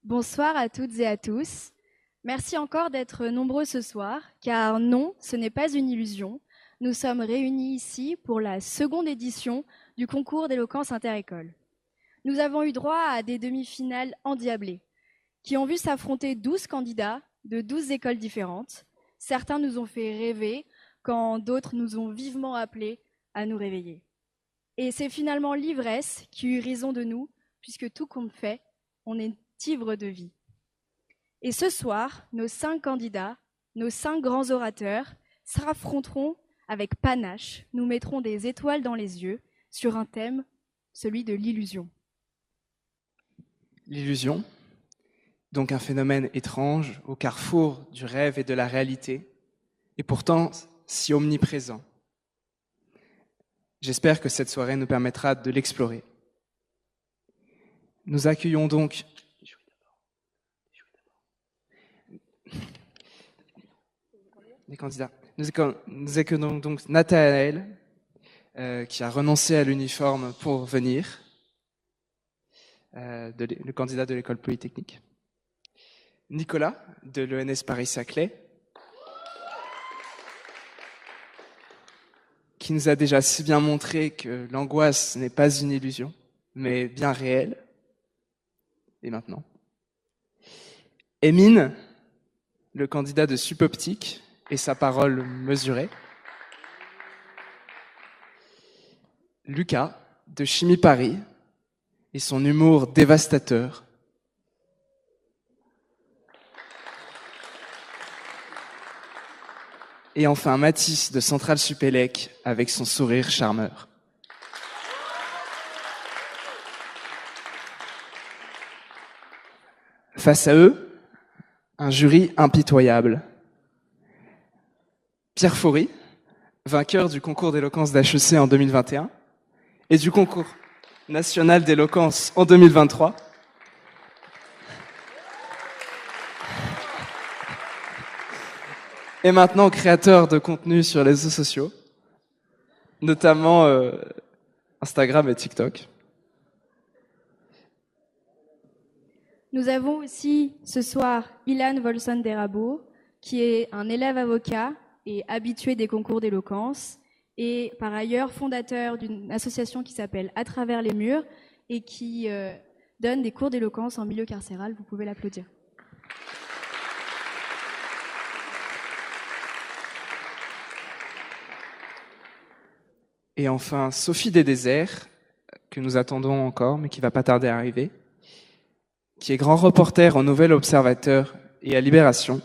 Bonsoir à toutes et à tous. Merci encore d'être nombreux ce soir, car non, ce n'est pas une illusion. Nous sommes réunis ici pour la seconde édition du concours d'éloquence inter-école. Nous avons eu droit à des demi-finales endiablées, qui ont vu s'affronter 12 candidats de 12 écoles différentes. Certains nous ont fait rêver, quand d'autres nous ont vivement appelés à nous réveiller. Et c'est finalement l'ivresse qui eut raison de nous, puisque tout compte fait, on est ivre de vie. Et ce soir, nos 5 candidats, nos 5 grands orateurs, s'affronteront avec panache. Nous mettrons des étoiles dans les yeux sur un thème, celui de l'illusion. L'illusion, donc un phénomène étrange au carrefour du rêve et de la réalité, et pourtant si omniprésent. J'espère que cette soirée nous permettra de l'explorer. Nous accueillons donc les candidats. Nous accueillons donc Nathanaël, qui a renoncé à l'uniforme pour venir, le candidat de l'école polytechnique. Nicolas, de l'ENS Paris-Saclay, qui nous a déjà si bien montré que l'angoisse n'est pas une illusion, mais bien réelle. Et maintenant Émine, le candidat de Supoptique, et sa parole mesurée. Lucas, de Chimie Paris, et son humour dévastateur. Et enfin Mathis, de Centrale Supélec, avec son sourire charmeur. Face à eux, un jury impitoyable. Pierre Faury, vainqueur du concours d'éloquence d'HEC en 2021 et du concours national d'éloquence en 2023. Et maintenant créateur de contenu sur les réseaux sociaux, notamment Instagram et TikTok. Nous avons aussi ce soir Ilan Volson-Derabo, qui est un élève avocat et habitué des concours d'éloquence, et par ailleurs fondateur d'une association qui s'appelle À travers les murs et qui donne des cours d'éloquence en milieu carcéral. Vous pouvez l'applaudir. Et enfin Sophie Desdéserts, que nous attendons encore, mais qui va pas tarder à arriver, qui est grand reporter au Nouvel Observateur et à Libération,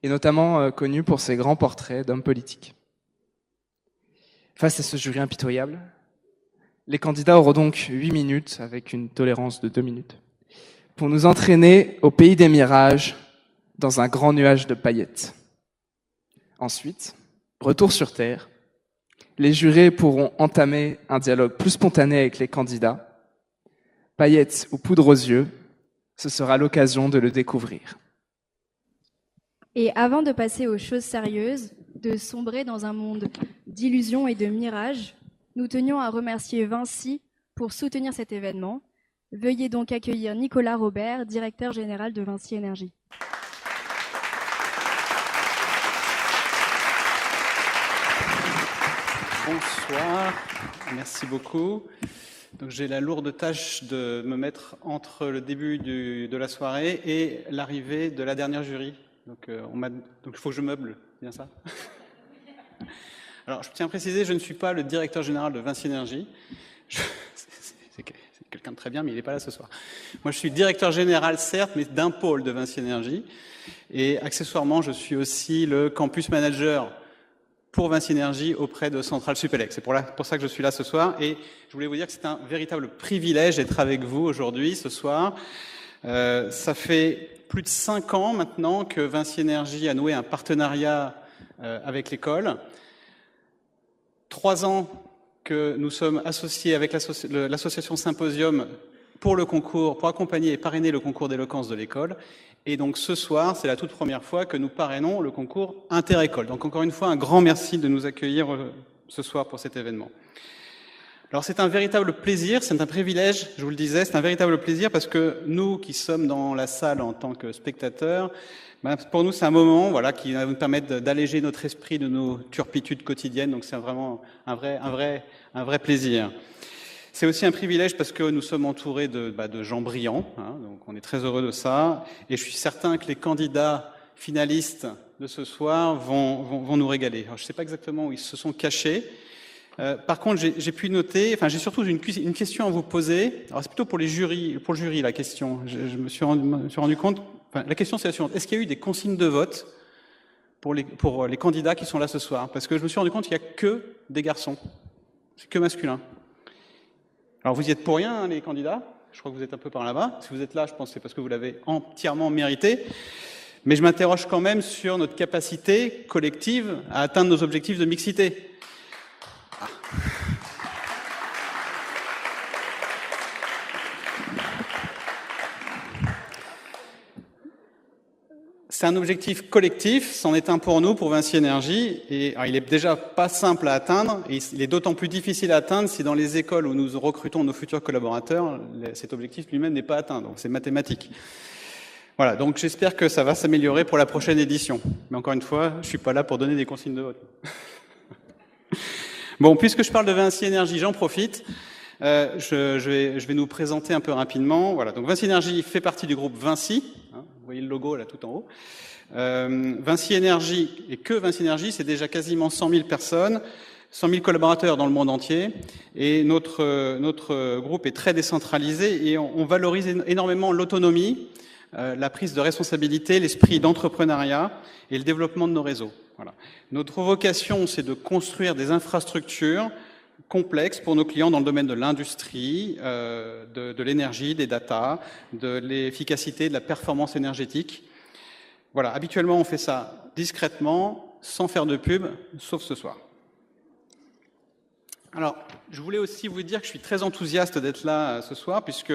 et notamment connu pour ses grands portraits d'hommes politiques. Face à ce jury impitoyable, les candidats auront donc 8 minutes, avec une tolérance de 2 minutes, pour nous entraîner au pays des mirages, dans un grand nuage de paillettes. Ensuite, retour sur Terre, les jurés pourront entamer un dialogue plus spontané avec les candidats. Paillettes ou poudre aux yeux, ce sera l'occasion de le découvrir. Et avant de passer aux choses sérieuses, de sombrer dans un monde d'illusions et de mirages, nous tenions à remercier Vinci pour soutenir cet événement. Veuillez donc accueillir Nicolas Robert, directeur général de Vinci Énergie. Bonsoir, merci beaucoup. Donc, j'ai la lourde tâche de me mettre entre le début de la soirée et l'arrivée de la dernière jury. Donc il faut que je meuble, c'est bien ça? Alors, je tiens à préciser, je ne suis pas le directeur général de Vinci Énergie. C'est quelqu'un de très bien, mais il n'est pas là ce soir. Moi, je suis directeur général, certes, mais d'un pôle de Vinci Énergie. Et accessoirement, je suis aussi le campus manager pour Vinci Énergie auprès de Centrale Supélec. C'est pour ça que je suis là ce soir. Et je voulais vous dire que c'est un véritable privilège d'être avec vous aujourd'hui, ce soir. Ça fait plus de 5 ans maintenant que Vinci Énergie a noué un partenariat avec l'école. 3 ans que nous sommes associés avec l'association Symposium pour le concours, pour accompagner et parrainer le concours d'éloquence de l'école. Et donc ce soir, c'est la toute première fois que nous parrainons le concours inter-école. Donc encore une fois, un grand merci de nous accueillir ce soir pour cet événement. Alors c'est un véritable plaisir, c'est un privilège, je vous le disais, c'est un véritable plaisir parce que nous qui sommes dans la salle en tant que spectateurs, pour nous c'est un moment qui va nous permettre d'alléger notre esprit de nos turpitudes quotidiennes, donc c'est vraiment un vrai plaisir. C'est aussi un privilège parce que nous sommes entourés de gens brillants, donc on est très heureux de ça, et je suis certain que les candidats finalistes de ce soir vont nous régaler. Alors, je ne sais pas exactement où ils se sont cachés. Par contre, j'ai pu noter, j'ai surtout une question à vous poser. Alors, c'est plutôt pour le jury, la question. Je me suis rendu compte. La question, c'est la suivante. Est-ce qu'il y a eu des consignes de vote pour les candidats qui sont là ce soir? Parce que je me suis rendu compte qu'il n'y a que des garçons. C'est que masculin. Alors, vous y êtes pour rien, les candidats. Je crois que vous êtes un peu par là-bas. Si vous êtes là, je pense que c'est parce que vous l'avez entièrement mérité. Mais je m'interroge quand même sur notre capacité collective à atteindre nos objectifs de mixité. C'est un objectif collectif, c'en est un pour nous, pour Vinci Énergie, et alors, il est déjà pas simple à atteindre, et il est d'autant plus difficile à atteindre si dans les écoles où nous recrutons nos futurs collaborateurs, cet objectif lui-même n'est pas atteint, donc c'est mathématique. Voilà, donc j'espère que ça va s'améliorer pour la prochaine édition. Mais encore une fois, je suis pas là pour donner des consignes de vote. Bon, puisque je parle de Vinci Énergie, j'en profite. Je vais nous présenter un peu rapidement. Voilà, donc Vinci Énergie fait partie du groupe Vinci. Vous voyez le logo là tout en haut. Vinci Énergie, et que Vinci Énergie, c'est déjà quasiment 100 000 personnes, 100 000 collaborateurs dans le monde entier. Et notre groupe est très décentralisé et on valorise énormément l'autonomie, la prise de responsabilité, l'esprit d'entrepreneuriat et le développement de nos réseaux. Voilà. Notre vocation, c'est de construire des infrastructures complexes pour nos clients dans le domaine de l'industrie, de l'énergie, des data, de l'efficacité, de la performance énergétique. Voilà, habituellement on fait ça discrètement, sans faire de pub, sauf ce soir. Alors, je voulais aussi vous dire que je suis très enthousiaste d'être là ce soir, puisque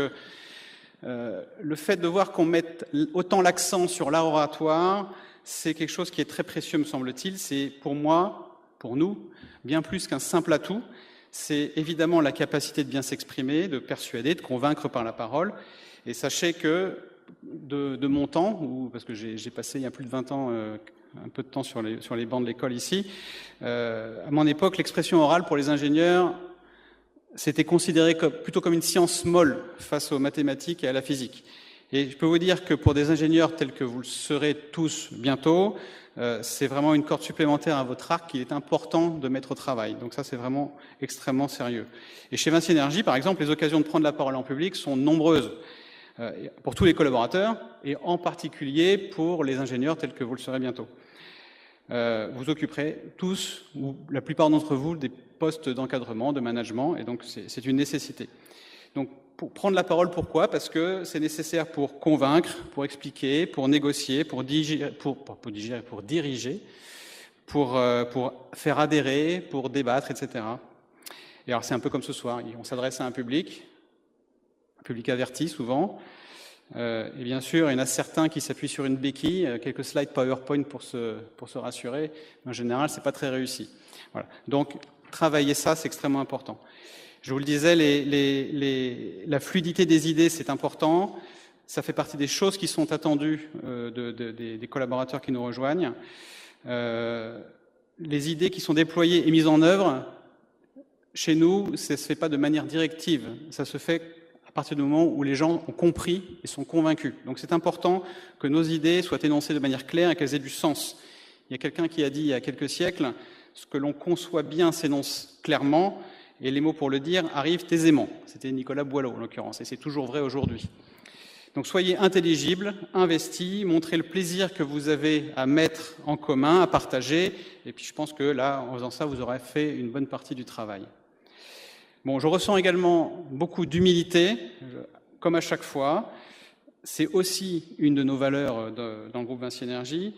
le fait de voir qu'on mette autant l'accent sur l'art oratoire, c'est quelque chose qui est très précieux, me semble-t-il. C'est pour moi, pour nous, bien plus qu'un simple atout. C'est évidemment la capacité de bien s'exprimer, de persuader, de convaincre par la parole. Et sachez que de mon temps, parce que j'ai passé il y a plus de 20 ans un peu de temps sur les bancs de l'école ici, à mon époque, l'expression orale pour les ingénieurs, c'était considéré plutôt comme une science molle face aux mathématiques et à la physique. Et je peux vous dire que pour des ingénieurs tels que vous le serez tous bientôt, c'est vraiment une corde supplémentaire à votre arc qu'il est important de mettre au travail. Donc ça, c'est vraiment extrêmement sérieux. Et chez Vinci Énergie, par exemple, les occasions de prendre la parole en public sont nombreuses pour tous les collaborateurs et en particulier pour les ingénieurs tels que vous le serez bientôt. Vous occuperez tous, ou la plupart d'entre vous, des postes d'encadrement, de management, et donc c'est une nécessité. Donc, pour prendre la parole, pourquoi? Parce que c'est nécessaire pour convaincre, pour expliquer, pour négocier, pour diriger, pour faire adhérer, pour débattre, etc. Et alors c'est un peu comme ce soir, on s'adresse à un public averti souvent, et bien sûr, il y en a certains qui s'appuient sur une béquille, quelques slides PowerPoint pour se rassurer, mais en général, c'est pas très réussi. Voilà. Donc, travailler ça, c'est extrêmement important. Je vous le disais, la fluidité des idées, c'est important. Ça fait partie des choses qui sont attendues des collaborateurs qui nous rejoignent. Les idées qui sont déployées et mises en œuvre, chez nous, ça ne se fait pas de manière directive. Ça se fait à partir du moment où les gens ont compris et sont convaincus. Donc c'est important que nos idées soient énoncées de manière claire et qu'elles aient du sens. Il y a quelqu'un qui a dit il y a quelques siècles, ce que l'on conçoit bien s'énonce clairement, et les mots pour le dire arrivent aisément. C'était Nicolas Boileau, en l'occurrence, et c'est toujours vrai aujourd'hui. Donc soyez intelligibles, investis, montrez le plaisir que vous avez à mettre en commun, à partager, et puis je pense que là, en faisant ça, vous aurez fait une bonne partie du travail. Bon, je ressens également beaucoup d'humilité, comme à chaque fois. C'est aussi une de nos valeurs dans le groupe Vinci Énergie.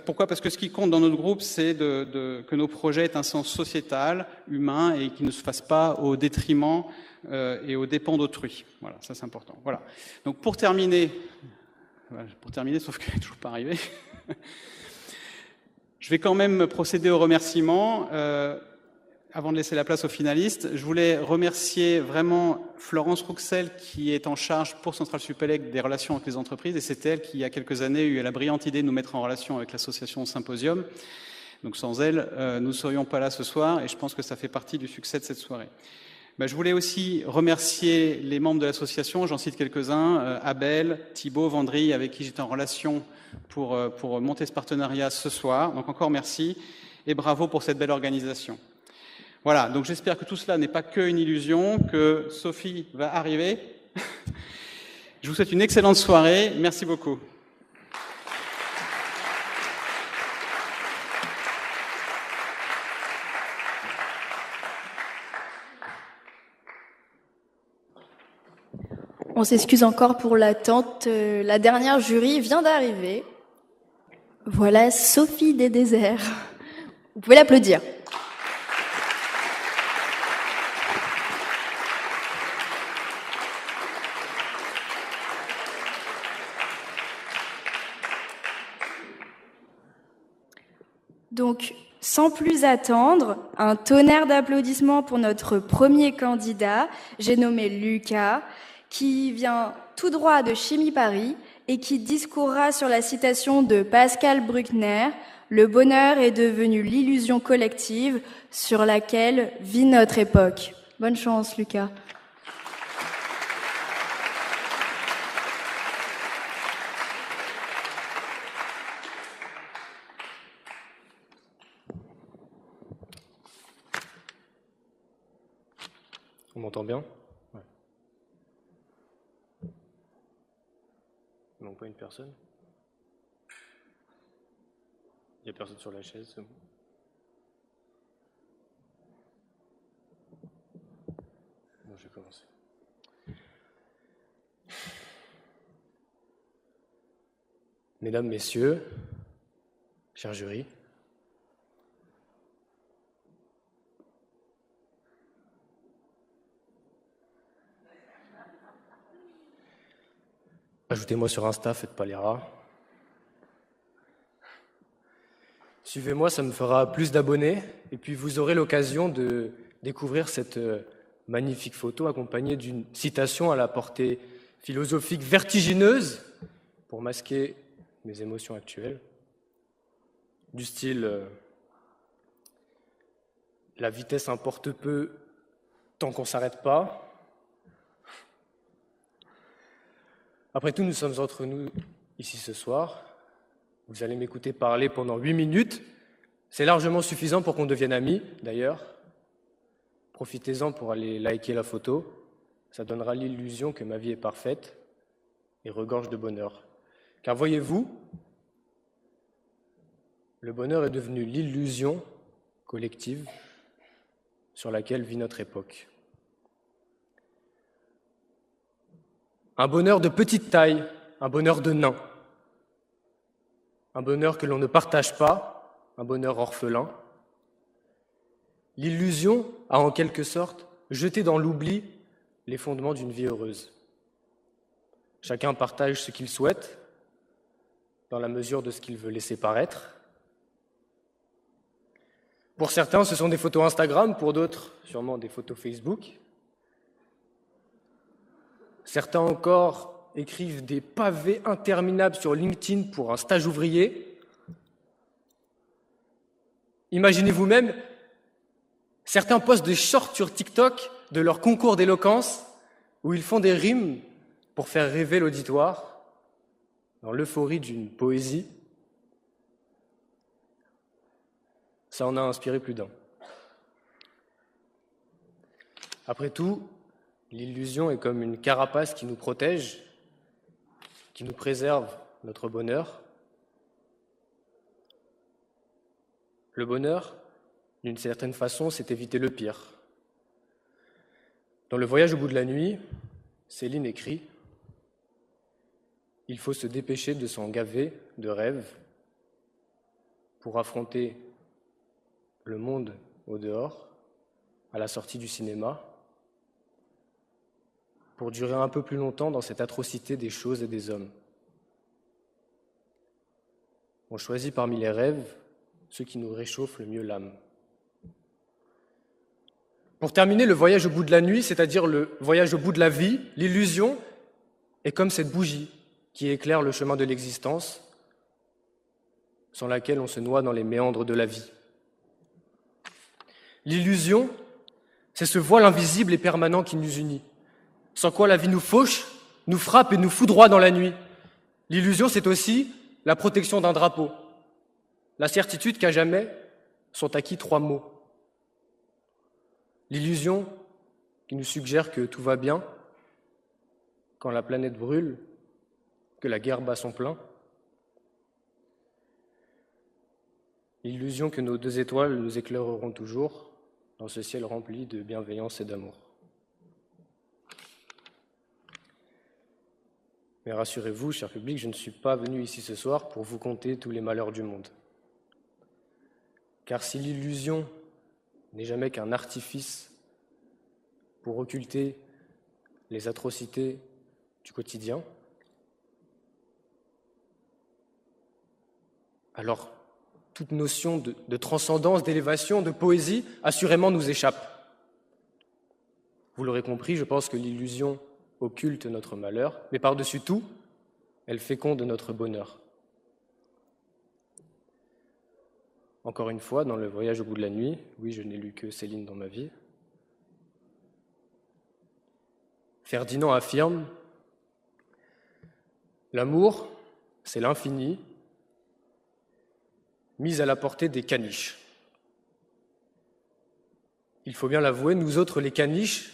Pourquoi? Parce que ce qui compte dans notre groupe, c'est que nos projets aient un sens sociétal, humain, et qu'ils ne se fassent pas au détriment et aux dépens d'autrui. Voilà, ça c'est important. Voilà. Donc pour terminer, sauf qu'elle n'est toujours pas arrivée, je vais quand même procéder aux remerciements. avant de laisser la place aux finalistes, je voulais remercier vraiment Florence Rouxel, qui est en charge pour Centrale Supélec des relations avec les entreprises, et c'est elle qui, il y a quelques années, a eu la brillante idée de nous mettre en relation avec l'association Symposium. Donc sans elle, nous ne serions pas là ce soir, et je pense que ça fait partie du succès de cette soirée. Je voulais aussi remercier les membres de l'association, j'en cite quelques-uns, Abel, Thibaut, Vendry, avec qui j'étais en relation pour monter ce partenariat ce soir. Donc encore merci, et bravo pour cette belle organisation. Voilà, donc j'espère que tout cela n'est pas qu'une illusion, que Sophie va arriver. Je vous souhaite une excellente soirée, merci beaucoup. On s'excuse encore pour l'attente. La dernière jury vient d'arriver. Voilà Sophie des Déserts. Vous pouvez l'applaudir. Donc, sans plus attendre, un tonnerre d'applaudissements pour notre premier candidat, j'ai nommé Lucas, qui vient tout droit de Chimie Paris et qui discourra sur la citation de Pascal Bruckner « Le bonheur est devenu l'illusion collective sur laquelle vit notre époque ». Bonne chance, Lucas. On m'entend bien? Ouais. Non, pas une personne. Il n'y a personne sur la chaise, c'est bon. Bon, je vais commencer. Mesdames, Messieurs, chers jurys, ajoutez-moi sur Insta, faites pas les rats. Suivez-moi, ça me fera plus d'abonnés. Et puis vous aurez l'occasion de découvrir cette magnifique photo accompagnée d'une citation à la portée philosophique vertigineuse pour masquer mes émotions actuelles. Du style la vitesse importe peu tant qu'on ne s'arrête pas. Après tout, nous sommes entre nous ici ce soir. Vous allez m'écouter parler pendant 8 minutes. C'est largement suffisant pour qu'on devienne amis, d'ailleurs. Profitez-en pour aller liker la photo. Ça donnera l'illusion que ma vie est parfaite et regorge de bonheur. Car voyez-vous, le bonheur est devenu l'illusion collective sur laquelle vit notre époque. Un bonheur de petite taille, un bonheur de nain, un bonheur que l'on ne partage pas, un bonheur orphelin. L'illusion a en quelque sorte jeté dans l'oubli les fondements d'une vie heureuse. Chacun partage ce qu'il souhaite, dans la mesure de ce qu'il veut laisser paraître. Pour certains, ce sont des photos Instagram, pour d'autres, sûrement des photos Facebook. Certains encore écrivent des pavés interminables sur LinkedIn pour un stage ouvrier. Imaginez vous-même, certains postent des shorts sur TikTok de leur concours d'éloquence où ils font des rimes pour faire rêver l'auditoire dans l'euphorie d'une poésie. Ça en a inspiré plus d'un. Après tout, l'illusion est comme une carapace qui nous protège, qui nous préserve notre bonheur. Le bonheur, d'une certaine façon, c'est éviter le pire. Dans Le voyage au bout de la nuit, Céline écrit « Il faut se dépêcher de s'en gaver de rêves pour affronter le monde au dehors, à la sortie du cinéma, pour durer un peu plus longtemps dans cette atrocité des choses et des hommes. On choisit parmi les rêves ceux qui nous réchauffent le mieux l'âme. Pour terminer, le voyage au bout de la nuit, c'est-à-dire le voyage au bout de la vie, l'illusion est comme cette bougie qui éclaire le chemin de l'existence, sans laquelle on se noie dans les méandres de la vie. L'illusion, c'est ce voile invisible et permanent qui nous unit, sans quoi la vie nous fauche, nous frappe et nous foudroie dans la nuit. L'illusion, c'est aussi la protection d'un drapeau, la certitude qu'à jamais sont acquis 3 mots. L'illusion qui nous suggère que tout va bien quand la planète brûle, que la guerre bat son plein. L'illusion que nos 2 étoiles nous éclaireront toujours dans ce ciel rempli de bienveillance et d'amour. Mais rassurez-vous, cher public, je ne suis pas venu ici ce soir pour vous conter tous les malheurs du monde. Car si l'illusion n'est jamais qu'un artifice pour occulter les atrocités du quotidien, alors toute notion de transcendance, d'élévation, de poésie, assurément nous échappe. Vous l'aurez compris, je pense que l'illusion occulte notre malheur, mais par-dessus tout, elle féconde notre bonheur. Encore une fois, dans le voyage au bout de la nuit, oui, je n'ai lu que Céline dans ma vie, Ferdinand affirme « L'amour, c'est l'infini, mis à la portée des caniches. » Il faut bien l'avouer, nous autres, les caniches,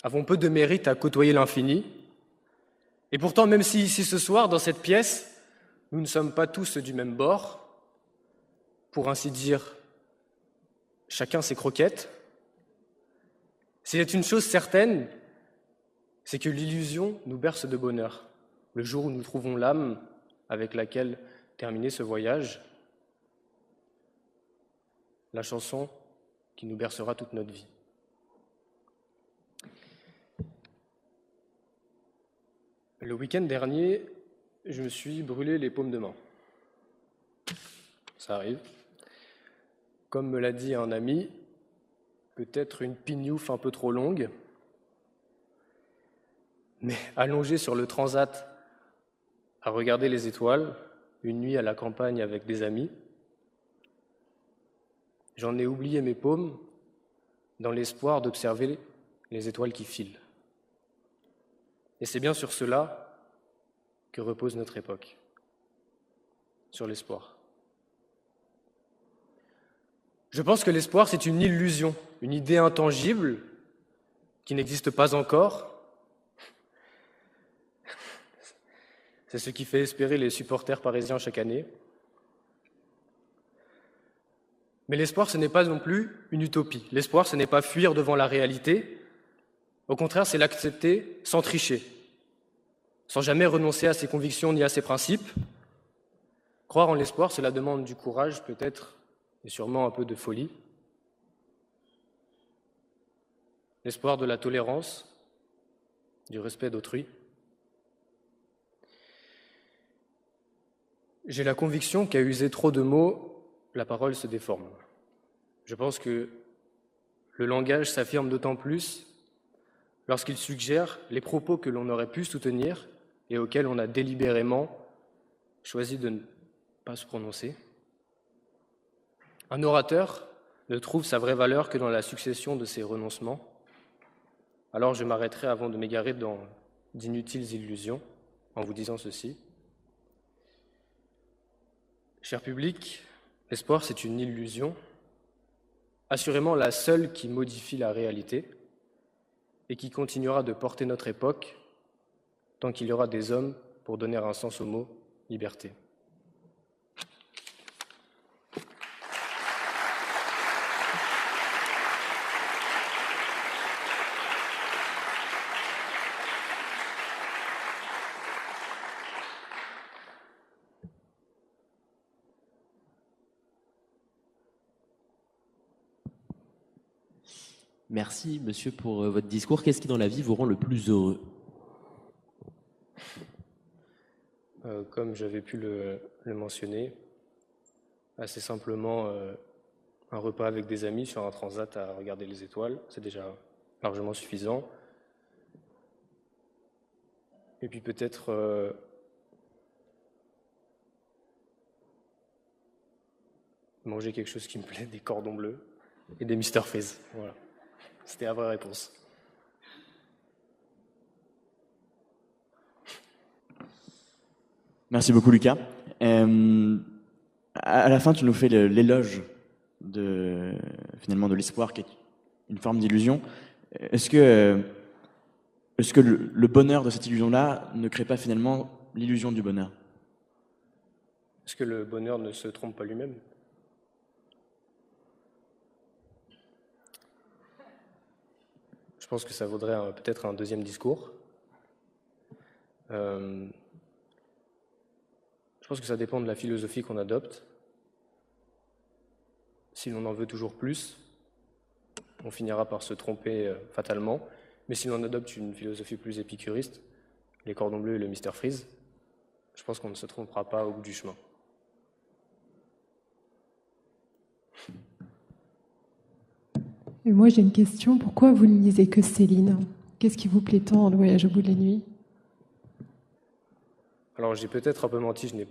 avons peu de mérite à côtoyer l'infini. Et pourtant, même si ici ce soir, dans cette pièce, nous ne sommes pas tous du même bord, pour ainsi dire, chacun ses croquettes, s'il est une chose certaine, c'est que l'illusion nous berce de bonheur. Le jour où nous trouvons l'âme avec laquelle terminer ce voyage, la chanson qui nous bercera toute notre vie. Le week-end dernier, je me suis brûlé les paumes de main. Ça arrive. Comme me l'a dit un ami, peut-être une pignouffe un peu trop longue, mais allongé sur le transat à regarder les étoiles, une nuit à la campagne avec des amis, j'en ai oublié mes paumes dans l'espoir d'observer les étoiles qui filent. Et c'est bien sur cela que repose notre époque, sur l'espoir. Je pense que l'espoir, c'est une illusion, une idée intangible qui n'existe pas encore. C'est ce qui fait espérer les supporters parisiens chaque année. Mais l'espoir, ce n'est pas non plus une utopie. L'espoir, ce n'est pas fuir devant la réalité. Au contraire, c'est l'accepter sans tricher, sans jamais renoncer à ses convictions ni à ses principes. Croire en l'espoir, cela demande du courage, peut-être, et sûrement un peu de folie. L'espoir de la tolérance, du respect d'autrui. J'ai la conviction qu'à user trop de mots, la parole se déforme. Je pense que le langage s'affirme d'autant plus lorsqu'il suggère les propos que l'on aurait pu soutenir et auxquels on a délibérément choisi de ne pas se prononcer. Un orateur ne trouve sa vraie valeur que dans la succession de ses renoncements. Alors je m'arrêterai avant de m'égarer dans d'inutiles illusions en vous disant ceci. Cher public, l'espoir, c'est une illusion, assurément la seule qui modifie la réalité et qui continuera de porter notre époque tant qu'il y aura des hommes pour donner un sens au mot « liberté ». Merci, monsieur, pour votre discours. Qu'est-ce qui, dans la vie, vous rend le plus heureux ? Comme j'avais pu le mentionner, assez simplement un repas avec des amis sur un transat à regarder les étoiles, c'est déjà largement suffisant. Et puis peut-être manger quelque chose qui me plaît, des cordons bleus et des Mr Freeze. Voilà, c'était la vraie réponse. Merci beaucoup, Lucas. À la fin, tu nous fais l'éloge finalement de l'espoir, qui est une forme d'illusion. Est-ce que le bonheur de cette illusion-là ne crée pas finalement l'illusion du bonheur? Est-ce que le bonheur ne se trompe pas lui-même? Je pense que ça vaudrait peut-être un deuxième discours. Je pense que ça dépend de la philosophie qu'on adopte. Si l'on en veut toujours plus, on finira par se tromper fatalement. Mais si l'on adopte une philosophie plus épicuriste, les cordons bleus et le Mr Freeze, je pense qu'on ne se trompera pas au bout du chemin. Et moi, j'ai une question. Pourquoi vous ne lisez que Céline? Qu'est-ce qui vous plaît tant dans Le Voyage au bout de la nuit? Alors, j'ai peut-être un peu menti, je n'ai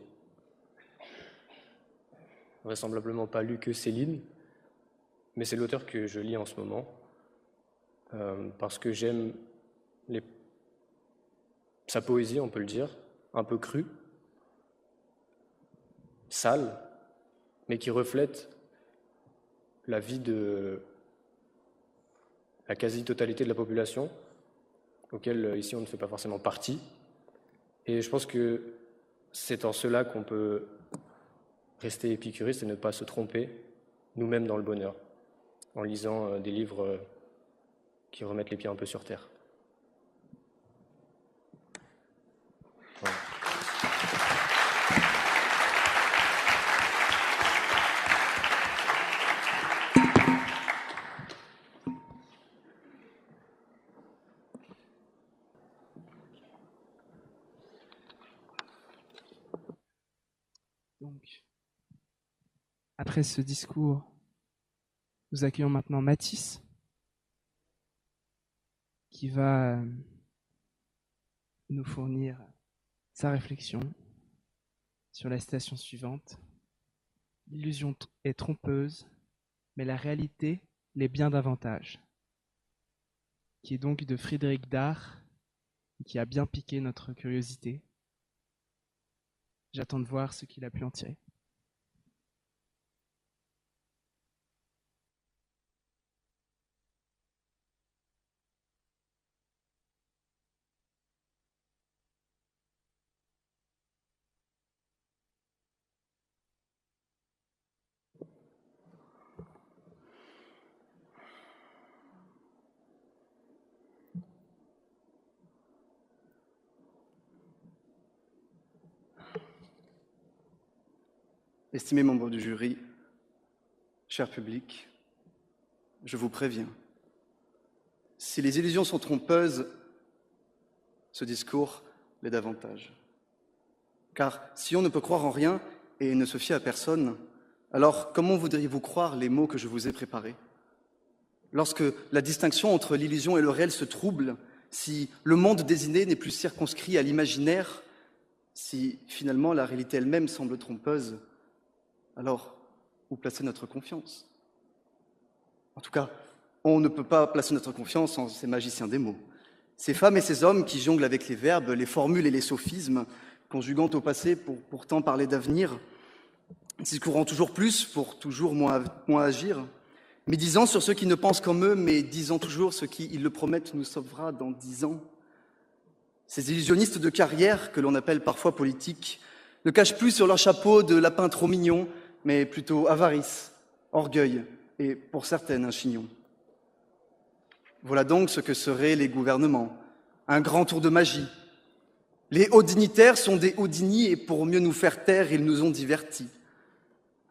vraisemblablement pas lu que Céline, mais c'est l'auteur que je lis en ce moment, parce que j'aime sa poésie, on peut le dire, un peu crue, sale, mais qui reflète la vie de la quasi-totalité de la population, auquel ici on ne fait pas forcément partie. Et je pense que c'est en cela qu'on peut rester épicuriste et ne pas se tromper nous-mêmes dans le bonheur, en lisant des livres qui remettent les pieds un peu sur terre. Voilà. Donc, après ce discours, nous accueillons maintenant Mathis, qui va nous fournir sa réflexion sur la citation suivante. L'illusion est trompeuse, mais la réalité l'est bien davantage. Qui est donc de Frédéric Dard, et qui a bien piqué notre curiosité. J'attends de voir ce qu'il a pu en tirer. Estimés membres du jury, cher public, je vous préviens, si les illusions sont trompeuses, ce discours l'est davantage. Car si on ne peut croire en rien et ne se fier à personne, alors comment voudriez-vous croire les mots que je vous ai préparés? Lorsque la distinction entre l'illusion et le réel se trouble, si le monde désigné n'est plus circonscrit à l'imaginaire, si finalement la réalité elle-même semble trompeuse, alors où placer notre confiance? En tout cas, on ne peut pas placer notre confiance en ces magiciens des mots. Ces femmes et ces hommes qui jonglent avec les verbes, les formules et les sophismes, conjuguant au passé pour pourtant parler d'avenir, discourant toujours plus pour toujours moins agir, médisant sur ceux qui ne pensent comme eux, mais disant toujours ce qui, ils le promettent, nous sauvera dans 10 ans. Ces illusionnistes de carrière, que l'on appelle parfois politiques, ne cachent plus sur leur chapeau de lapin trop mignon, mais plutôt avarice, orgueil et, pour certaines, un chignon. Voilà donc ce que seraient les gouvernements, un grand tour de magie. Les hauts dignitaires sont des hauts dignis et pour mieux nous faire taire, ils nous ont divertis.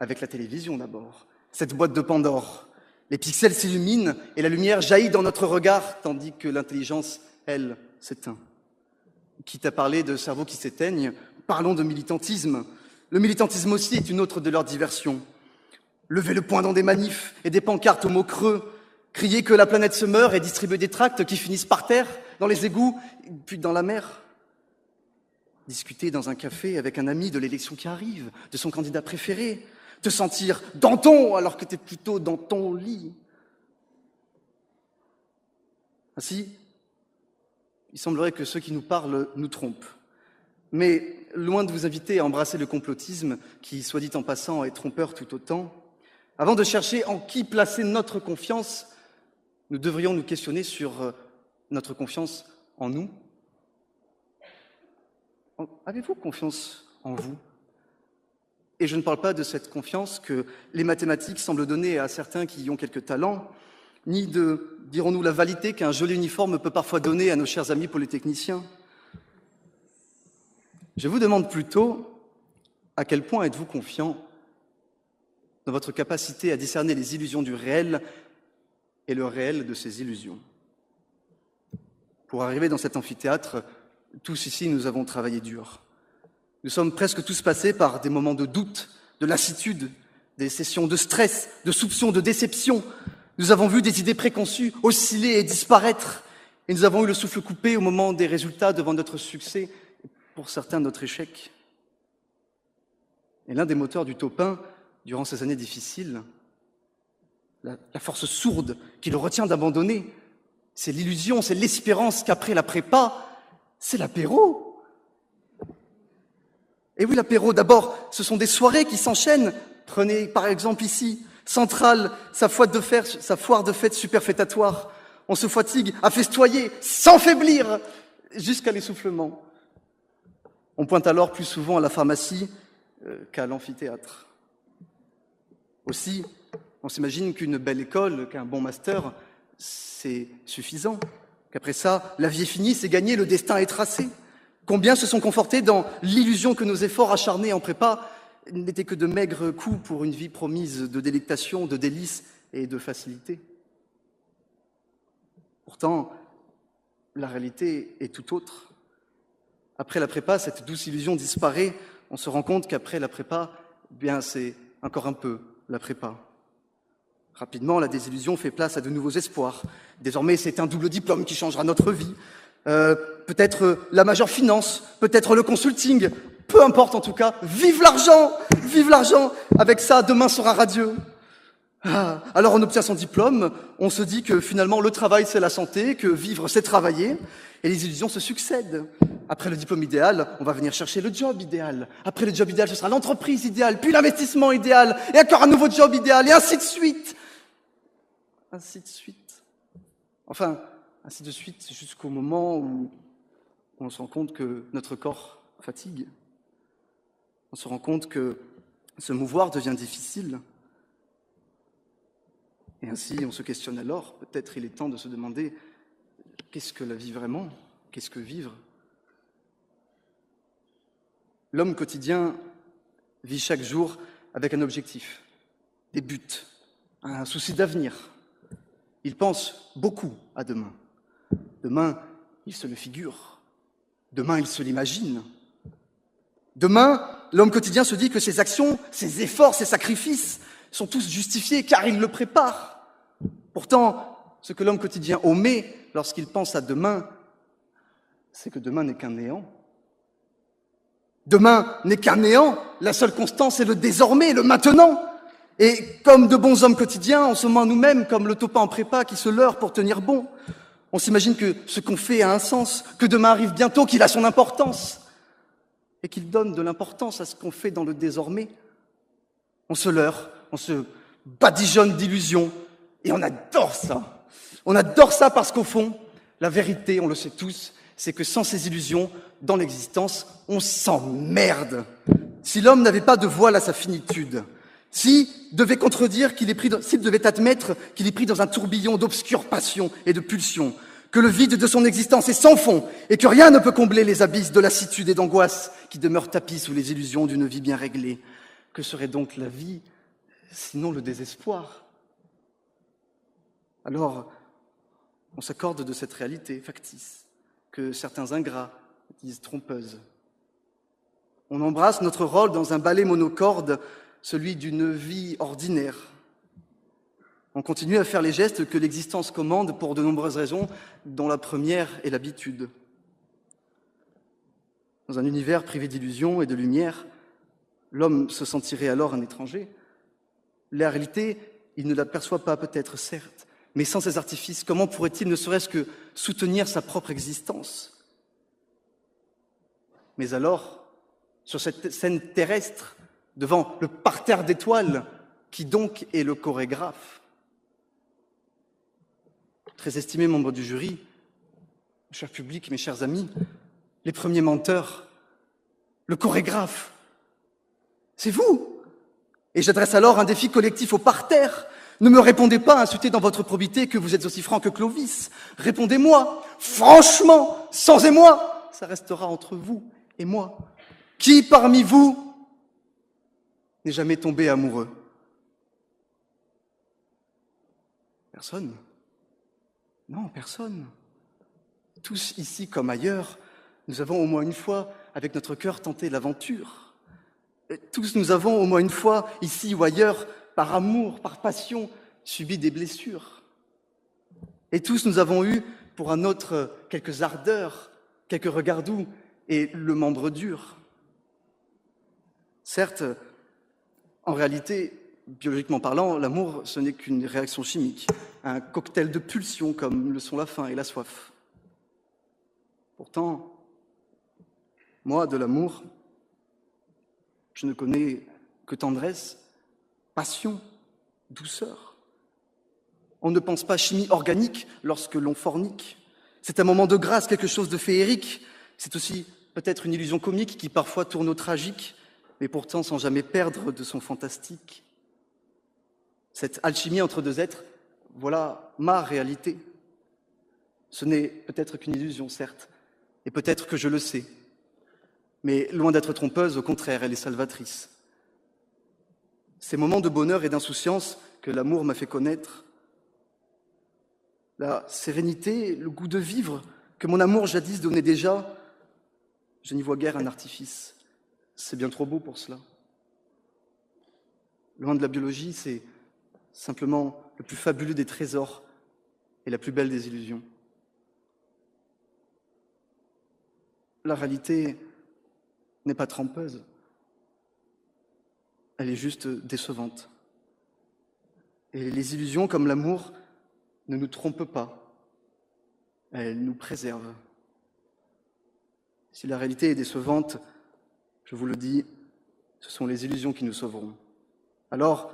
Avec la télévision d'abord, cette boîte de Pandore. Les pixels s'illuminent et la lumière jaillit dans notre regard, tandis que l'intelligence, elle, s'éteint. Quitte à parler de cerveaux qui s'éteignent, parlons de militantisme. Le militantisme aussi est une autre de leurs diversions. lever le poing dans des manifs et des pancartes aux mots creux, crier que la planète se meurt et distribuer des tracts qui finissent par terre, dans les égouts, puis dans la mer. Discuter dans un café avec un ami de l'élection qui arrive, de son candidat préféré, te sentir Danton alors que tu es plutôt dans ton lit. Ainsi, il semblerait que ceux qui nous parlent nous trompent. Mais loin de vous inviter à embrasser le complotisme, qui, soit dit en passant, est trompeur tout autant, avant de chercher en qui placer notre confiance, nous devrions nous questionner sur notre confiance en nous. Avez-vous confiance en vous? Et je ne parle pas de cette confiance que les mathématiques semblent donner à certains qui y ont quelques talents, ni de, dirons-nous, la validité qu'un joli uniforme peut parfois donner à nos chers amis polytechniciens. Je vous demande plutôt à quel point êtes-vous confiant dans votre capacité à discerner les illusions du réel et le réel de ces illusions. Pour arriver dans cet amphithéâtre, tous ici, nous avons travaillé dur. Nous sommes presque tous passés par des moments de doute, de lassitude, des sessions de stress, de soupçons, de déception. Nous avons vu des idées préconçues osciller et disparaître. Et nous avons eu le souffle coupé au moment des résultats devant notre succès, et pour certains notre échec. Et l'un des moteurs du Taupin, durant ces années difficiles, la force sourde qui le retient d'abandonner, c'est l'illusion, c'est l'espérance qu'après la prépa, c'est l'apéro. Et oui, l'apéro, d'abord, ce sont des soirées qui s'enchaînent. Prenez par exemple ici, Centrale, sa foire de fête superfétatoire. On se fatigue à festoyer, sans faiblir, jusqu'à l'essoufflement. On pointe alors plus souvent à la pharmacie qu'à l'amphithéâtre. Aussi, on s'imagine qu'une belle école, qu'un bon master, c'est suffisant. Qu'après ça, la vie est finie, c'est gagné, le destin est tracé. Combien se sont confortés dans l'illusion que nos efforts acharnés en prépa n'étaient que de maigres coups pour une vie promise de délectation, de délices et de facilité. Pourtant, la réalité est tout autre. Après la prépa, cette douce illusion disparaît. On se rend compte qu'après la prépa, bien c'est encore un peu la prépa. Rapidement, la désillusion fait place à de nouveaux espoirs. Désormais, c'est un double diplôme qui changera notre vie. Peut-être la majeure finance, peut-être le consulting, peu importe en tout cas, vive l'argent, vive l'argent, avec ça demain sera radieux. Alors on obtient son diplôme, on se dit que finalement le travail c'est la santé, que vivre c'est travailler, et les illusions se succèdent. Après le diplôme idéal, on va venir chercher le job idéal. Après le job idéal, ce sera l'entreprise idéale, puis l'investissement idéal, et encore un nouveau job idéal, et ainsi de suite. Ainsi de suite. Enfin, ainsi de suite jusqu'au moment où on se rend compte que notre corps fatigue. On se rend compte que se mouvoir devient difficile. Et ainsi, on se questionne alors, peut-être il est temps de se demander qu'est-ce que la vie vraiment? Qu'est-ce que vivre? L'homme quotidien vit chaque jour avec un objectif, des buts, un souci d'avenir. Il pense beaucoup à demain. Demain, il se le figure. Demain, il se l'imagine. Demain, l'homme quotidien se dit que ses actions, ses efforts, ses sacrifices sont tous justifiés car il le prépare. Pourtant, ce que l'homme quotidien omet lorsqu'il pense à demain, c'est que demain n'est qu'un néant. Demain n'est qu'un néant, la seule constance est le désormais, le maintenant. Et comme de bons hommes quotidiens, on se ment à nous-mêmes comme le Taupin en prépa qui se leurre pour tenir bon. On s'imagine que ce qu'on fait a un sens, que demain arrive bientôt, qu'il a son importance, et qu'il donne de l'importance à ce qu'on fait dans le désormais. On se leurre, on se badigeonne d'illusions, et on adore ça. On adore ça parce qu'au fond, la vérité, on le sait tous, c'est que sans ces illusions, dans l'existence, on s'emmerde. Si l'homme n'avait pas de voile à sa finitude, s'il devait admettre qu'il est pris dans un tourbillon d'obscures passions et de pulsions, que le vide de son existence est sans fond et que rien ne peut combler les abysses de lassitude et d'angoisse qui demeurent tapis sous les illusions d'une vie bien réglée, que serait donc la vie, sinon le désespoir? Alors, on s'accorde de cette réalité factice, que certains ingrats disent trompeuse. On embrasse notre rôle dans un ballet monocorde, celui d'une vie ordinaire. On continue à faire les gestes que l'existence commande pour de nombreuses raisons, dont la première est l'habitude. Dans un univers privé d'illusions et de lumière, l'homme se sentirait alors un étranger. La réalité, il ne l'aperçoit pas peut-être, certes, mais sans ces artifices, comment pourrait-il ne serait-ce que soutenir sa propre existence? Mais alors, sur cette scène terrestre, devant le parterre d'étoiles, qui donc est le chorégraphe? Très estimés membres du jury, cher public, mes chers amis, les premiers menteurs, le chorégraphe, c'est vous! Et j'adresse alors un défi collectif au parterre. Ne me répondez pas, insulté dans votre probité, que vous êtes aussi franc que Clovis. Répondez-moi, franchement, sans émoi. Ça restera entre vous et moi. Qui parmi vous n'est jamais tombé amoureux? Personne. Non, personne. Tous ici comme ailleurs, nous avons au moins une fois, avec notre cœur, tenté l'aventure. Tous nous avons au moins une fois, ici ou ailleurs, par amour, par passion, subi des blessures. Et tous nous avons eu, pour un autre, quelques ardeurs, quelques regards doux et le membre dur. Certes, en réalité, biologiquement parlant, l'amour, ce n'est qu'une réaction chimique, un cocktail de pulsions comme le sont la faim et la soif. Pourtant, moi, de l'amour, je ne connais que tendresse, passion, douceur. On ne pense pas chimie organique lorsque l'on fornique. C'est un moment de grâce, quelque chose de féerique. C'est aussi peut-être une illusion comique qui parfois tourne au tragique, mais pourtant sans jamais perdre de son fantastique. Cette alchimie entre deux êtres, voilà ma réalité. Ce n'est peut-être qu'une illusion, certes, et peut-être que je le sais. Mais loin d'être trompeuse, au contraire, elle est salvatrice. Ces moments de bonheur et d'insouciance que l'amour m'a fait connaître, la sérénité, le goût de vivre que mon amour jadis donnait déjà, je n'y vois guère un artifice. C'est bien trop beau pour cela. Loin de la biologie, c'est simplement le plus fabuleux des trésors et la plus belle des illusions. La réalité n'est pas trompeuse, elle est juste décevante. Et les illusions, comme l'amour, ne nous trompent pas, elles nous préservent. Si la réalité est décevante, je vous le dis, ce sont les illusions qui nous sauveront. Alors,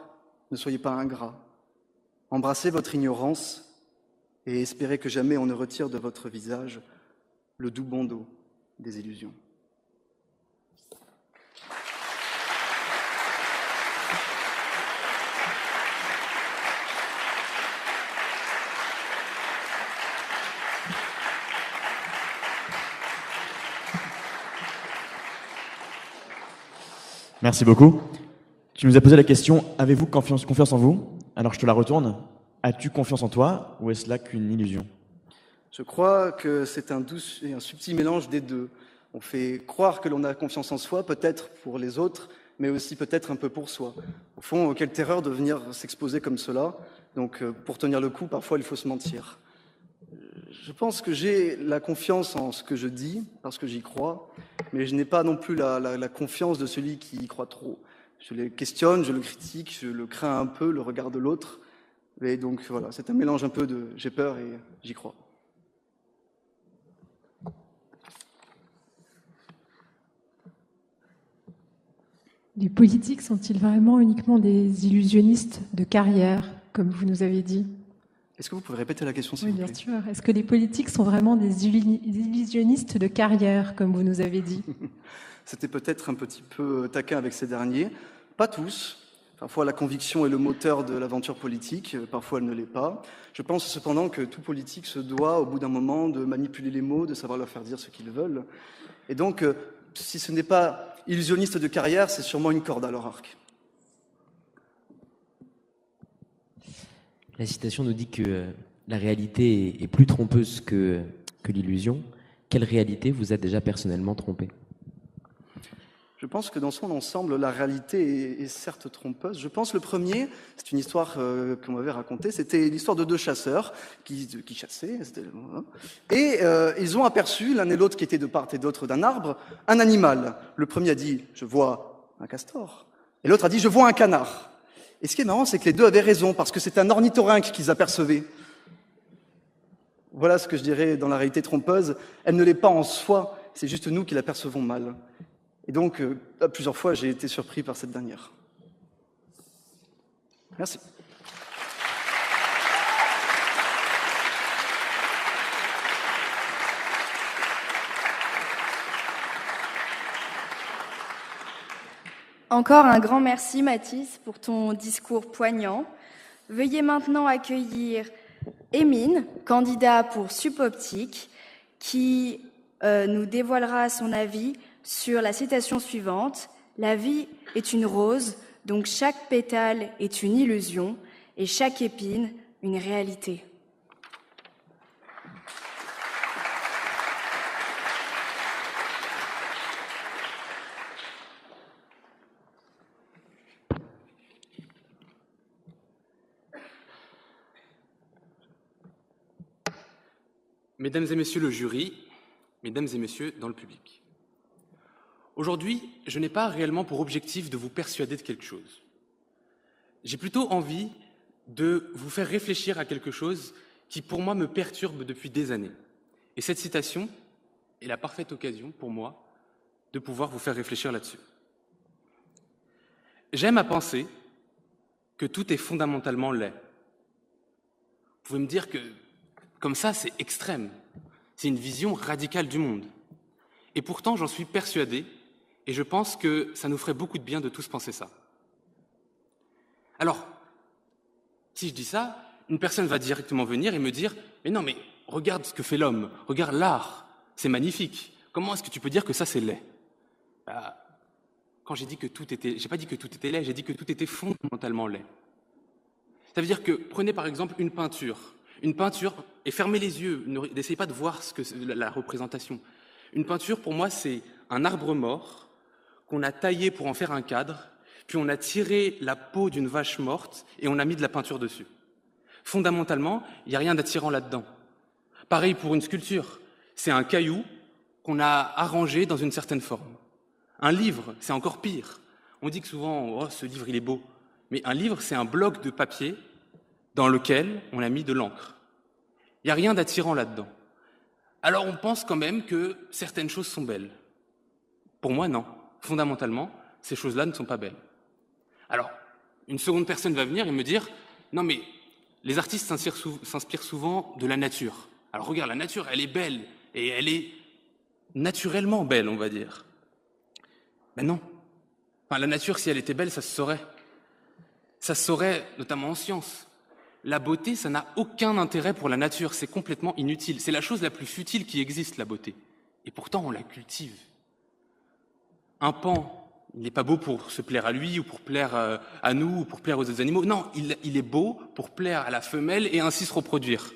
ne soyez pas ingrats, embrassez votre ignorance et espérez que jamais on ne retire de votre visage le doux bandeau des illusions. Merci beaucoup. Tu nous as posé la question, avez-vous confiance en vous? Alors je te la retourne. As-tu confiance en toi ou est-ce là qu'une illusion? Je crois que c'est un doux et un subtil mélange des deux. On fait croire que l'on a confiance en soi, peut-être pour les autres, mais aussi peut-être un peu pour soi. Au fond, quelle terreur de venir s'exposer comme cela. Donc pour tenir le coup, parfois il faut se mentir. Je pense que j'ai la confiance en ce que je dis, parce que j'y crois, mais je n'ai pas non plus la confiance de celui qui y croit trop. Je le questionne, je le critique, je le crains un peu, le regard de l'autre. Et donc voilà, c'est un mélange un peu de j'ai peur et j'y crois. Les politiques sont-ils vraiment uniquement des illusionnistes de carrière, comme vous nous avez dit? Est-ce que vous pouvez répéter la question, s'il Oui, vous plaît? bien sûr. Est-ce que les politiques sont vraiment des illusionnistes de carrière, comme vous nous avez dit? C'était peut-être un petit peu taquin avec ces derniers. Pas tous. Parfois, la conviction est le moteur de l'aventure politique, parfois elle ne l'est pas. Je pense cependant que tout politique se doit, au bout d'un moment, de manipuler les mots, de savoir leur faire dire ce qu'ils veulent. Et donc, si ce n'est pas illusionniste de carrière, c'est sûrement une corde à leur arc. La citation nous dit que la réalité est plus trompeuse que l'illusion. Quelle réalité vous a déjà personnellement trompé? Je pense que dans son ensemble, la réalité est certes trompeuse. Je pense le premier, c'est une histoire qu'on m'avait racontée, c'était l'histoire de deux chasseurs qui chassaient. Et ils ont aperçu, l'un et l'autre qui étaient de part et d'autre d'un arbre, un animal. Le premier a dit « je vois un castor ». Et l'autre a dit « je vois un canard ». Et ce qui est marrant, c'est que les deux avaient raison, parce que c'est un ornithorynque qu'ils apercevaient. Voilà ce que je dirais dans la réalité trompeuse. Elle ne l'est pas en soi, c'est juste nous qui l'apercevons mal. Et donc, plusieurs fois, j'ai été surpris par cette dernière. Merci. Encore un grand merci, Mathis, pour ton discours poignant. Veuillez maintenant accueillir Émine, candidat pour Supoptique, qui nous dévoilera son avis sur la citation suivante. « La vie est une rose, donc chaque pétale est une illusion et chaque épine une réalité. » Mesdames et messieurs le jury, mesdames et messieurs dans le public. Aujourd'hui, je n'ai pas réellement pour objectif de vous persuader de quelque chose. J'ai plutôt envie de vous faire réfléchir à quelque chose qui, pour moi, me perturbe depuis des années. Et cette citation est la parfaite occasion, pour moi, de pouvoir vous faire réfléchir là-dessus. J'aime à penser que tout est fondamentalement laid. Vous pouvez me dire que, comme ça, c'est extrême. C'est une vision radicale du monde. Et pourtant, j'en suis persuadé, et je pense que ça nous ferait beaucoup de bien de tous penser ça. Alors, si je dis ça, une personne va directement venir et me dire « Mais non, mais regarde ce que fait l'homme, regarde l'art, c'est magnifique. Comment est-ce que tu peux dire que ça, c'est laid ?» Quand j'ai dit que tout était... J'ai pas dit que tout était laid, j'ai dit que tout était fondamentalement laid. Ça veut dire que, prenez par exemple une peinture, et fermez les yeux, n'essayez pas de voir ce que la représentation. Une peinture, pour moi, c'est un arbre mort qu'on a taillé pour en faire un cadre, puis on a tiré la peau d'une vache morte et on a mis de la peinture dessus. Fondamentalement, il n'y a rien d'attirant là-dedans. Pareil pour une sculpture, c'est un caillou qu'on a arrangé dans une certaine forme. Un livre, c'est encore pire. On dit que souvent, oh, ce livre, il est beau. Mais un livre, c'est un bloc de papier dans lequel on a mis de l'encre. Il n'y a rien d'attirant là-dedans. Alors on pense quand même que certaines choses sont belles. Pour moi, non. Fondamentalement, ces choses-là ne sont pas belles. Alors, une seconde personne va venir et me dire « Non mais, les artistes s'inspirent souvent de la nature. Alors regarde, la nature, elle est belle, et elle est naturellement belle, on va dire. » Ben non. Enfin, la nature, si elle était belle, ça se saurait. Ça se saurait, notamment en sciences. La beauté, ça n'a aucun intérêt pour la nature, c'est complètement inutile. C'est la chose la plus futile qui existe, la beauté. Et pourtant, on la cultive. Un paon, il n'est pas beau pour se plaire à lui, ou pour plaire à nous, ou pour plaire aux autres animaux. Non, il est beau pour plaire à la femelle et ainsi se reproduire.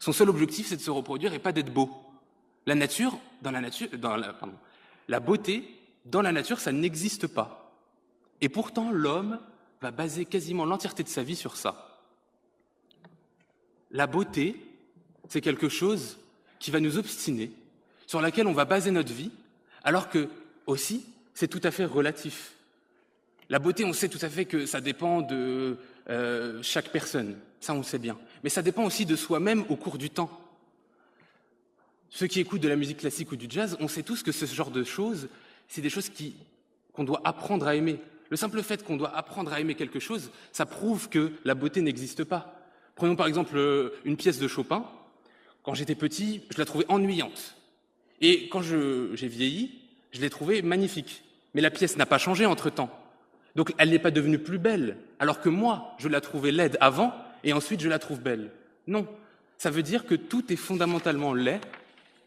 Son seul objectif, c'est de se reproduire et pas d'être beau. La beauté, dans la nature, ça n'existe pas. Et pourtant, l'homme va baser quasiment l'entièreté de sa vie sur ça. La beauté, c'est quelque chose qui va nous obstiner, sur laquelle on va baser notre vie, alors que, aussi, c'est tout à fait relatif. La beauté, on sait tout à fait que ça dépend de chaque personne, ça on le sait bien. Mais ça dépend aussi de soi-même au cours du temps. Ceux qui écoutent de la musique classique ou du jazz, on sait tous que ce genre de choses, c'est des choses qu'on doit apprendre à aimer. Le simple fait qu'on doit apprendre à aimer quelque chose, ça prouve que la beauté n'existe pas. Prenons par exemple une pièce de Chopin. Quand j'étais petit, je la trouvais ennuyante. Et quand j'ai vieilli, je l'ai trouvée magnifique. Mais la pièce n'a pas changé entre-temps. Donc elle n'est pas devenue plus belle, alors que moi, je la trouvais laide avant, et ensuite je la trouve belle. Non, ça veut dire que tout est fondamentalement laid,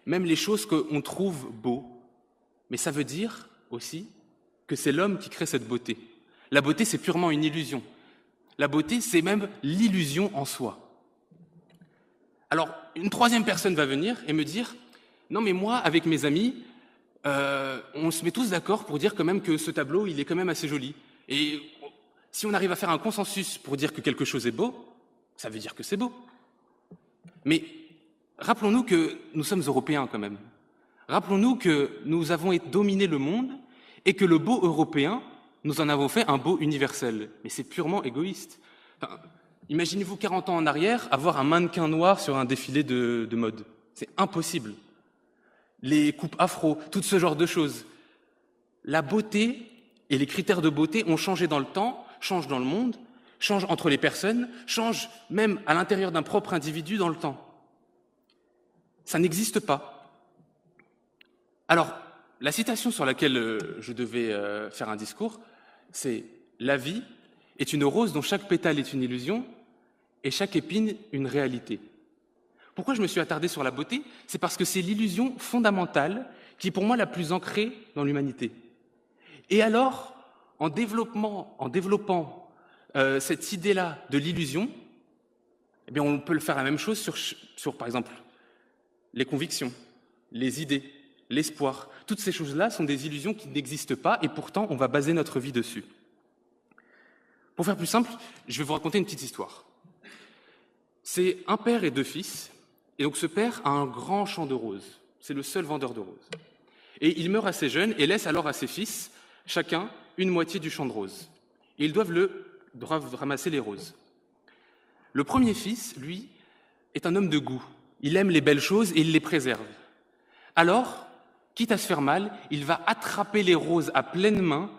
même les choses qu'on trouve beaux. Mais ça veut dire aussi que c'est l'homme qui crée cette beauté. La beauté, c'est purement une illusion. La beauté, c'est même l'illusion en soi. Alors, une troisième personne va venir et me dire « Non, mais moi, avec mes amis, on se met tous d'accord pour dire quand même que ce tableau, il est quand même assez joli. Et si on arrive à faire un consensus pour dire que quelque chose est beau, ça veut dire que c'est beau. Mais rappelons-nous que nous sommes Européens quand même. Rappelons-nous que nous avons dominé le monde et que le beau européen, nous en avons fait un beau universel. Mais c'est purement égoïste. Enfin, imaginez-vous 40 ans en arrière avoir un mannequin noir sur un défilé de mode. C'est impossible. Les coupes afro, tout ce genre de choses. La beauté et les critères de beauté ont changé dans le temps, changent dans le monde, changent entre les personnes, changent même à l'intérieur d'un propre individu dans le temps. Ça n'existe pas. Alors, la citation sur laquelle je devais faire un discours, c'est « La vie est une rose dont chaque pétale est une illusion et chaque épine une réalité ». Pourquoi je me suis attardé sur la beauté? C'est parce que c'est l'illusion fondamentale qui est pour moi la plus ancrée dans l'humanité. Et alors, en développant cette idée-là de l'illusion, eh bien, on peut le faire la même chose sur, par exemple, les convictions, les idées, l'espoir. Toutes ces choses-là sont des illusions qui n'existent pas et pourtant, on va baser notre vie dessus. Pour faire plus simple, je vais vous raconter une petite histoire. C'est un père et deux fils. Et donc ce père a un grand champ de roses. C'est le seul vendeur de roses. Et il meurt assez jeune et laisse alors à ses fils, chacun, une moitié du champ de roses. Et ils doivent ramasser les roses. Le premier fils, lui, est un homme de goût. Il aime les belles choses et il les préserve. Alors, quitte à se faire mal, il va attraper les roses à pleine main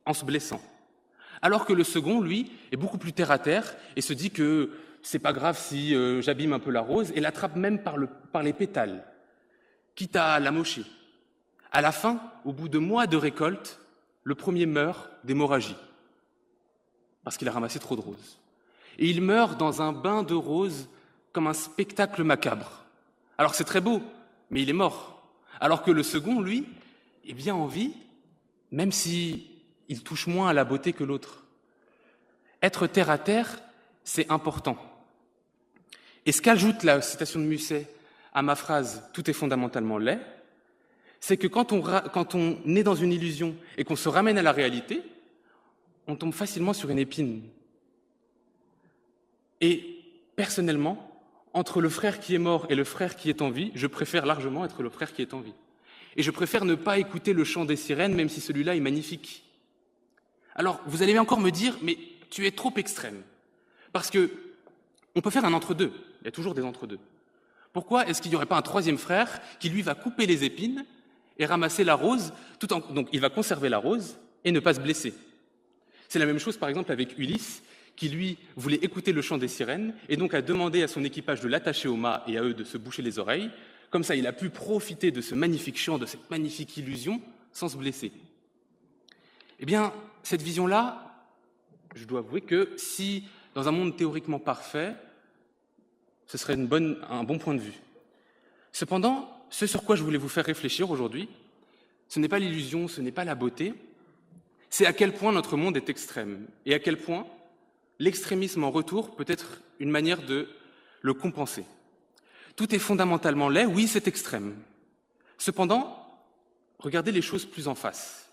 en se blessant. Alors que le second, lui, est beaucoup plus terre à terre et se dit que c'est pas grave si j'abîme un peu la rose, et l'attrape même par les pétales, quitte à l'amocher. À la fin, au bout de mois de récolte, le premier meurt d'hémorragie, parce qu'il a ramassé trop de roses. Et il meurt dans un bain de roses comme un spectacle macabre. Alors c'est très beau, mais il est mort. Alors que le second, lui, est bien en vie, même s'il touche moins à la beauté que l'autre. Être terre à terre, c'est important. Et ce qu'ajoute la citation de Musset à ma phrase « Tout est fondamentalement laid », c'est que quand on est dans une illusion et qu'on se ramène à la réalité, on tombe facilement sur une épine. Et personnellement, entre le frère qui est mort et le frère qui est en vie, je préfère largement être le frère qui est en vie. Et je préfère ne pas écouter le chant des sirènes, même si celui-là est magnifique. Alors, vous allez encore me dire, mais tu es trop extrême. Parce que on peut faire un entre-deux. Il y a toujours des entre-deux. Pourquoi est-ce qu'il n'y aurait pas un troisième frère qui, lui, va couper les épines et ramasser la rose, donc il va conserver la rose et ne pas se blesser? C'est la même chose, par exemple, avec Ulysse, qui, lui, voulait écouter le chant des sirènes et donc a demandé à son équipage de l'attacher au mât et à eux de se boucher les oreilles. Comme ça, il a pu profiter de ce magnifique chant, de cette magnifique illusion, sans se blesser. Eh bien, cette vision-là, je dois avouer que si, dans un monde théoriquement parfait, ce serait un bon point de vue. Cependant, ce sur quoi je voulais vous faire réfléchir aujourd'hui, ce n'est pas l'illusion, ce n'est pas la beauté, c'est à quel point notre monde est extrême et à quel point l'extrémisme en retour peut être une manière de le compenser. Tout est fondamentalement laid, oui, c'est extrême. Cependant, regardez les choses plus en face.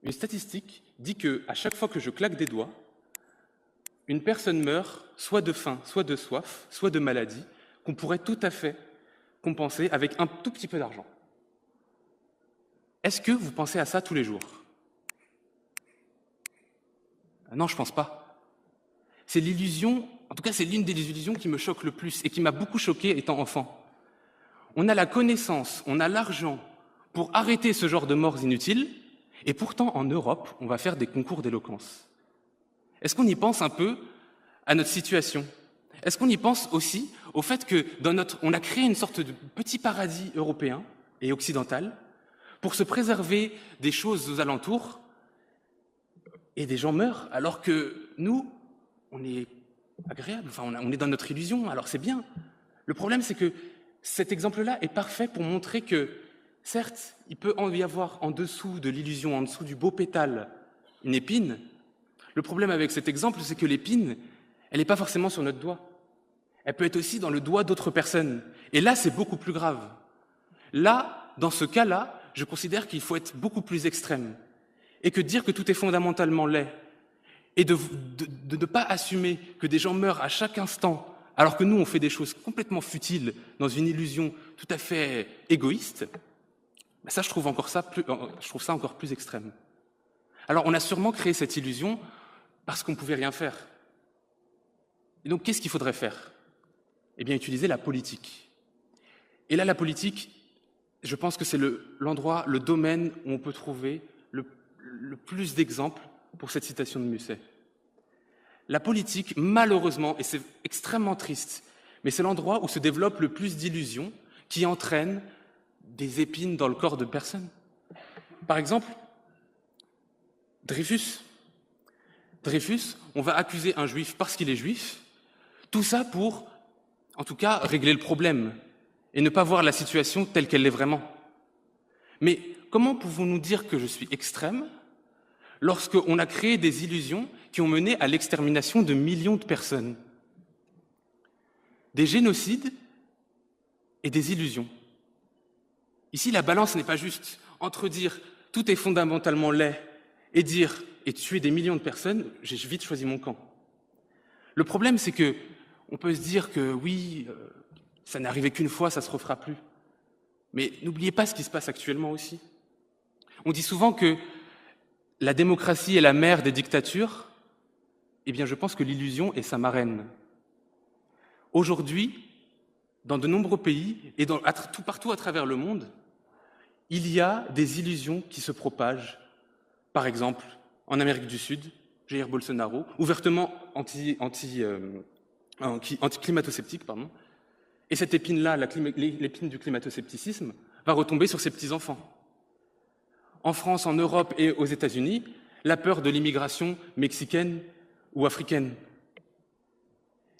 Une statistique dit qu'à chaque fois que je claque des doigts, une personne meurt soit de faim, soit de soif, soit de maladie, qu'on pourrait tout à fait compenser avec un tout petit peu d'argent. Est-ce que vous pensez à ça tous les jours? Non, je ne pense pas. C'est l'illusion, en tout cas c'est l'une des illusions qui me choque le plus et qui m'a beaucoup choqué étant enfant. On a la connaissance, on a l'argent pour arrêter ce genre de morts inutiles, et pourtant en Europe, on va faire des concours d'éloquence. Est-ce qu'on y pense un peu à notre situation? Est-ce qu'on y pense aussi au fait que on a créé une sorte de petit paradis européen et occidental pour se préserver des choses aux alentours, et des gens meurent, alors que nous, on est agréable, enfin on est dans notre illusion, alors c'est bien. Le problème, c'est que cet exemple-là est parfait pour montrer que, certes, il peut y avoir en dessous de l'illusion, en dessous du beau pétale, une épine. Le problème avec cet exemple, c'est que l'épine, elle n'est pas forcément sur notre doigt. Elle peut être aussi dans le doigt d'autres personnes. Et là, c'est beaucoup plus grave. Là, dans ce cas-là, je considère qu'il faut être beaucoup plus extrême. Et que dire que tout est fondamentalement laid, et de ne pas assumer que des gens meurent à chaque instant, alors que nous, on fait des choses complètement futiles, dans une illusion tout à fait égoïste, ça, je trouve ça encore plus extrême. Alors, on a sûrement créé cette illusion parce qu'on ne pouvait rien faire. Et donc, qu'est-ce qu'il faudrait faire? Eh bien, utiliser la politique. Et là, la politique, je pense que c'est l'endroit, le domaine où on peut trouver le plus d'exemples pour cette citation de Musset. La politique, malheureusement, et c'est extrêmement triste, mais c'est l'endroit où se développe le plus d'illusions qui entraînent des épines dans le corps de personnes. Par exemple, Dreyfus, on va accuser un juif parce qu'il est juif, tout ça pour, en tout cas, régler le problème et ne pas voir la situation telle qu'elle l'est vraiment. Mais comment pouvons-nous dire que je suis extrême lorsqu'on a créé des illusions qui ont mené à l'extermination de millions de personnes? Des génocides et des illusions. Ici, la balance n'est pas juste entre dire « tout est fondamentalement laid » et dire « et tuer des millions de personnes », j'ai vite choisi mon camp. Le problème, c'est que on peut se dire que oui, ça n'est arrivé qu'une fois, ça ne se refera plus. Mais n'oubliez pas ce qui se passe actuellement aussi. On dit souvent que la démocratie est la mère des dictatures. Eh bien, je pense que l'illusion est sa marraine. Aujourd'hui, dans de nombreux pays et partout à travers le monde, il y a des illusions qui se propagent. Par exemple, en Amérique du Sud, Jair Bolsonaro, ouvertement anti-climato-sceptique, et cette épine-là, l'épine du climato-scepticisme, va retomber sur ses petits-enfants. En France, en Europe et aux États-Unis, la peur de l'immigration mexicaine ou africaine.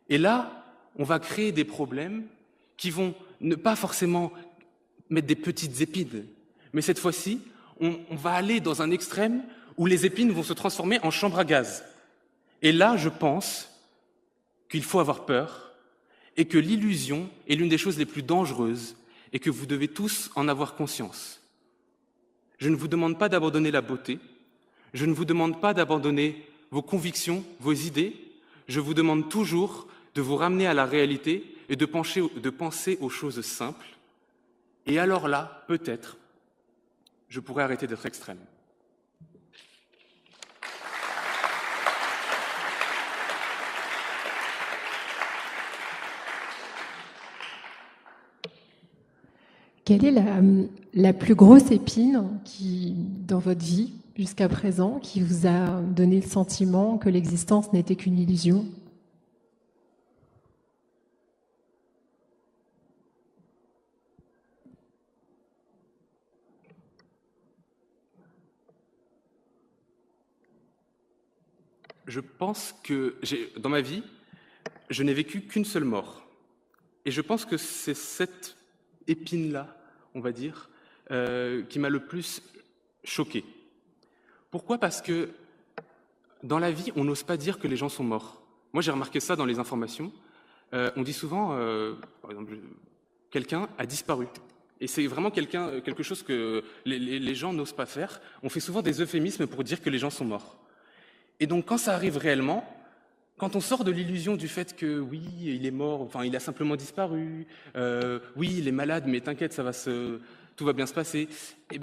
Et là, on va créer des problèmes qui vont ne pas forcément mettre des petites épines, mais cette fois-ci, on va aller dans un extrême où les épines vont se transformer en chambre à gaz. Et là, je pense qu'il faut avoir peur et que l'illusion est l'une des choses les plus dangereuses et que vous devez tous en avoir conscience. Je ne vous demande pas d'abandonner la beauté, je ne vous demande pas d'abandonner vos convictions, vos idées, je vous demande toujours de vous ramener à la réalité et de penser aux choses simples. Et alors là, peut-être, je pourrais arrêter d'être extrême. Quelle est la plus grosse épine dans votre vie jusqu'à présent qui vous a donné le sentiment que l'existence n'était qu'une illusion ? Je pense que dans ma vie, je n'ai vécu qu'une seule mort. Et je pense que c'est cette épine-là, on va dire, qui m'a le plus choqué. Pourquoi ? Parce que dans la vie, on n'ose pas dire que les gens sont morts. Moi, j'ai remarqué ça dans les informations. On dit souvent, par exemple, quelqu'un a disparu. Et c'est vraiment quelque chose que les gens n'osent pas faire. On fait souvent des euphémismes pour dire que les gens sont morts. Et donc, quand ça arrive réellement, quand on sort de l'illusion du fait que oui, il est mort, enfin, il a simplement disparu, oui, il est malade, mais t'inquiète, tout va bien se passer, et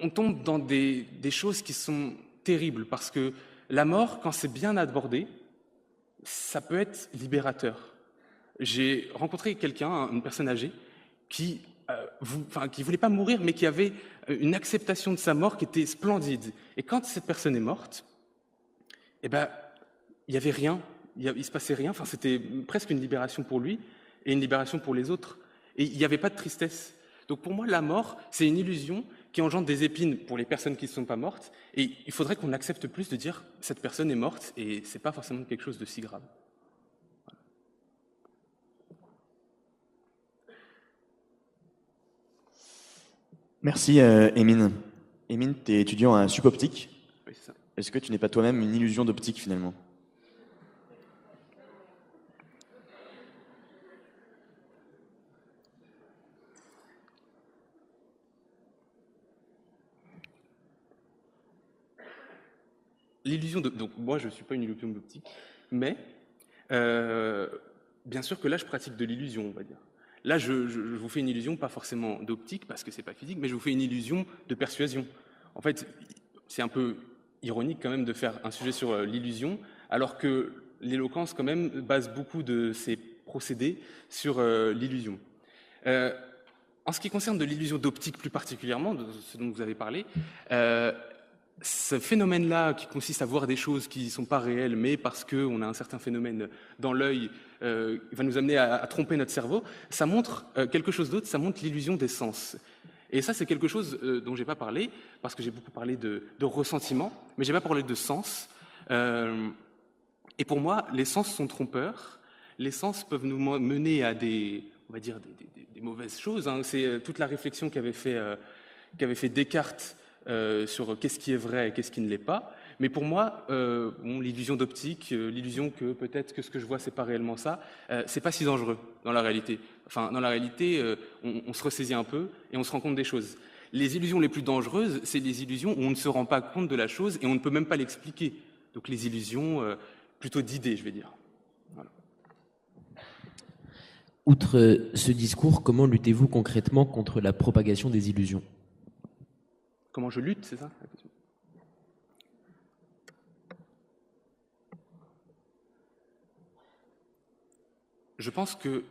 on tombe dans des choses qui sont terribles, parce que la mort, quand c'est bien abordé, ça peut être libérateur. J'ai rencontré quelqu'un, une personne âgée, qui voulait pas mourir, mais qui avait une acceptation de sa mort qui était splendide. Et quand cette personne est morte, il n'y avait rien, il se passait rien, enfin, c'était presque une libération pour lui et une libération pour les autres. Et il n'y avait pas de tristesse. Donc pour moi, la mort, c'est une illusion qui engendre des épines pour les personnes qui ne sont pas mortes. Et il faudrait qu'on accepte plus de dire « cette personne est morte » et ce n'est pas forcément quelque chose de si grave. Merci, Émine. Émine, tu es étudiant à Supoptique. Oui, c'est ça. Est-ce que tu n'es pas toi-même une illusion d'optique, finalement ? l'illusion de... Donc moi, je ne suis pas une illusion d'optique, mais bien sûr que là, je pratique de l'illusion, on va dire. Là, je vous fais une illusion, pas forcément d'optique, parce que c'est pas physique, mais je vous fais une illusion de persuasion. En fait, c'est un peu ironique quand même de faire un sujet sur l'illusion, alors que l'éloquence quand même base beaucoup de ses procédés sur l'illusion. En ce qui concerne de l'illusion d'optique plus particulièrement, de ce dont vous avez parlé, ce phénomène-là qui consiste à voir des choses qui ne sont pas réelles, mais parce qu'on a un certain phénomène dans l'œil, va nous amener à tromper notre cerveau, ça montre quelque chose d'autre, ça montre l'illusion des sens. Et ça, c'est quelque chose dont je n'ai pas parlé, parce que j'ai beaucoup parlé de ressentiment, mais je n'ai pas parlé de sens. Et pour moi, les sens sont trompeurs. Les sens peuvent nous mener à des mauvaises choses. Hein. C'est toute la réflexion qu'avait fait Descartes sur qu'est-ce qui est vrai et qu'est-ce qui ne l'est pas. Mais pour moi, l'illusion d'optique, l'illusion que peut-être que ce que je vois, c'est pas réellement ça, c'est pas si dangereux dans la réalité. Enfin, dans la réalité, on se ressaisit un peu et on se rend compte des choses. Les illusions les plus dangereuses, c'est les illusions où on ne se rend pas compte de la chose et on ne peut même pas l'expliquer. Donc les illusions plutôt d'idées, je vais dire. Voilà. Outre ce discours, comment luttez-vous concrètement contre la propagation des illusions ? Comment je lutte, c'est ça ? Je pense que,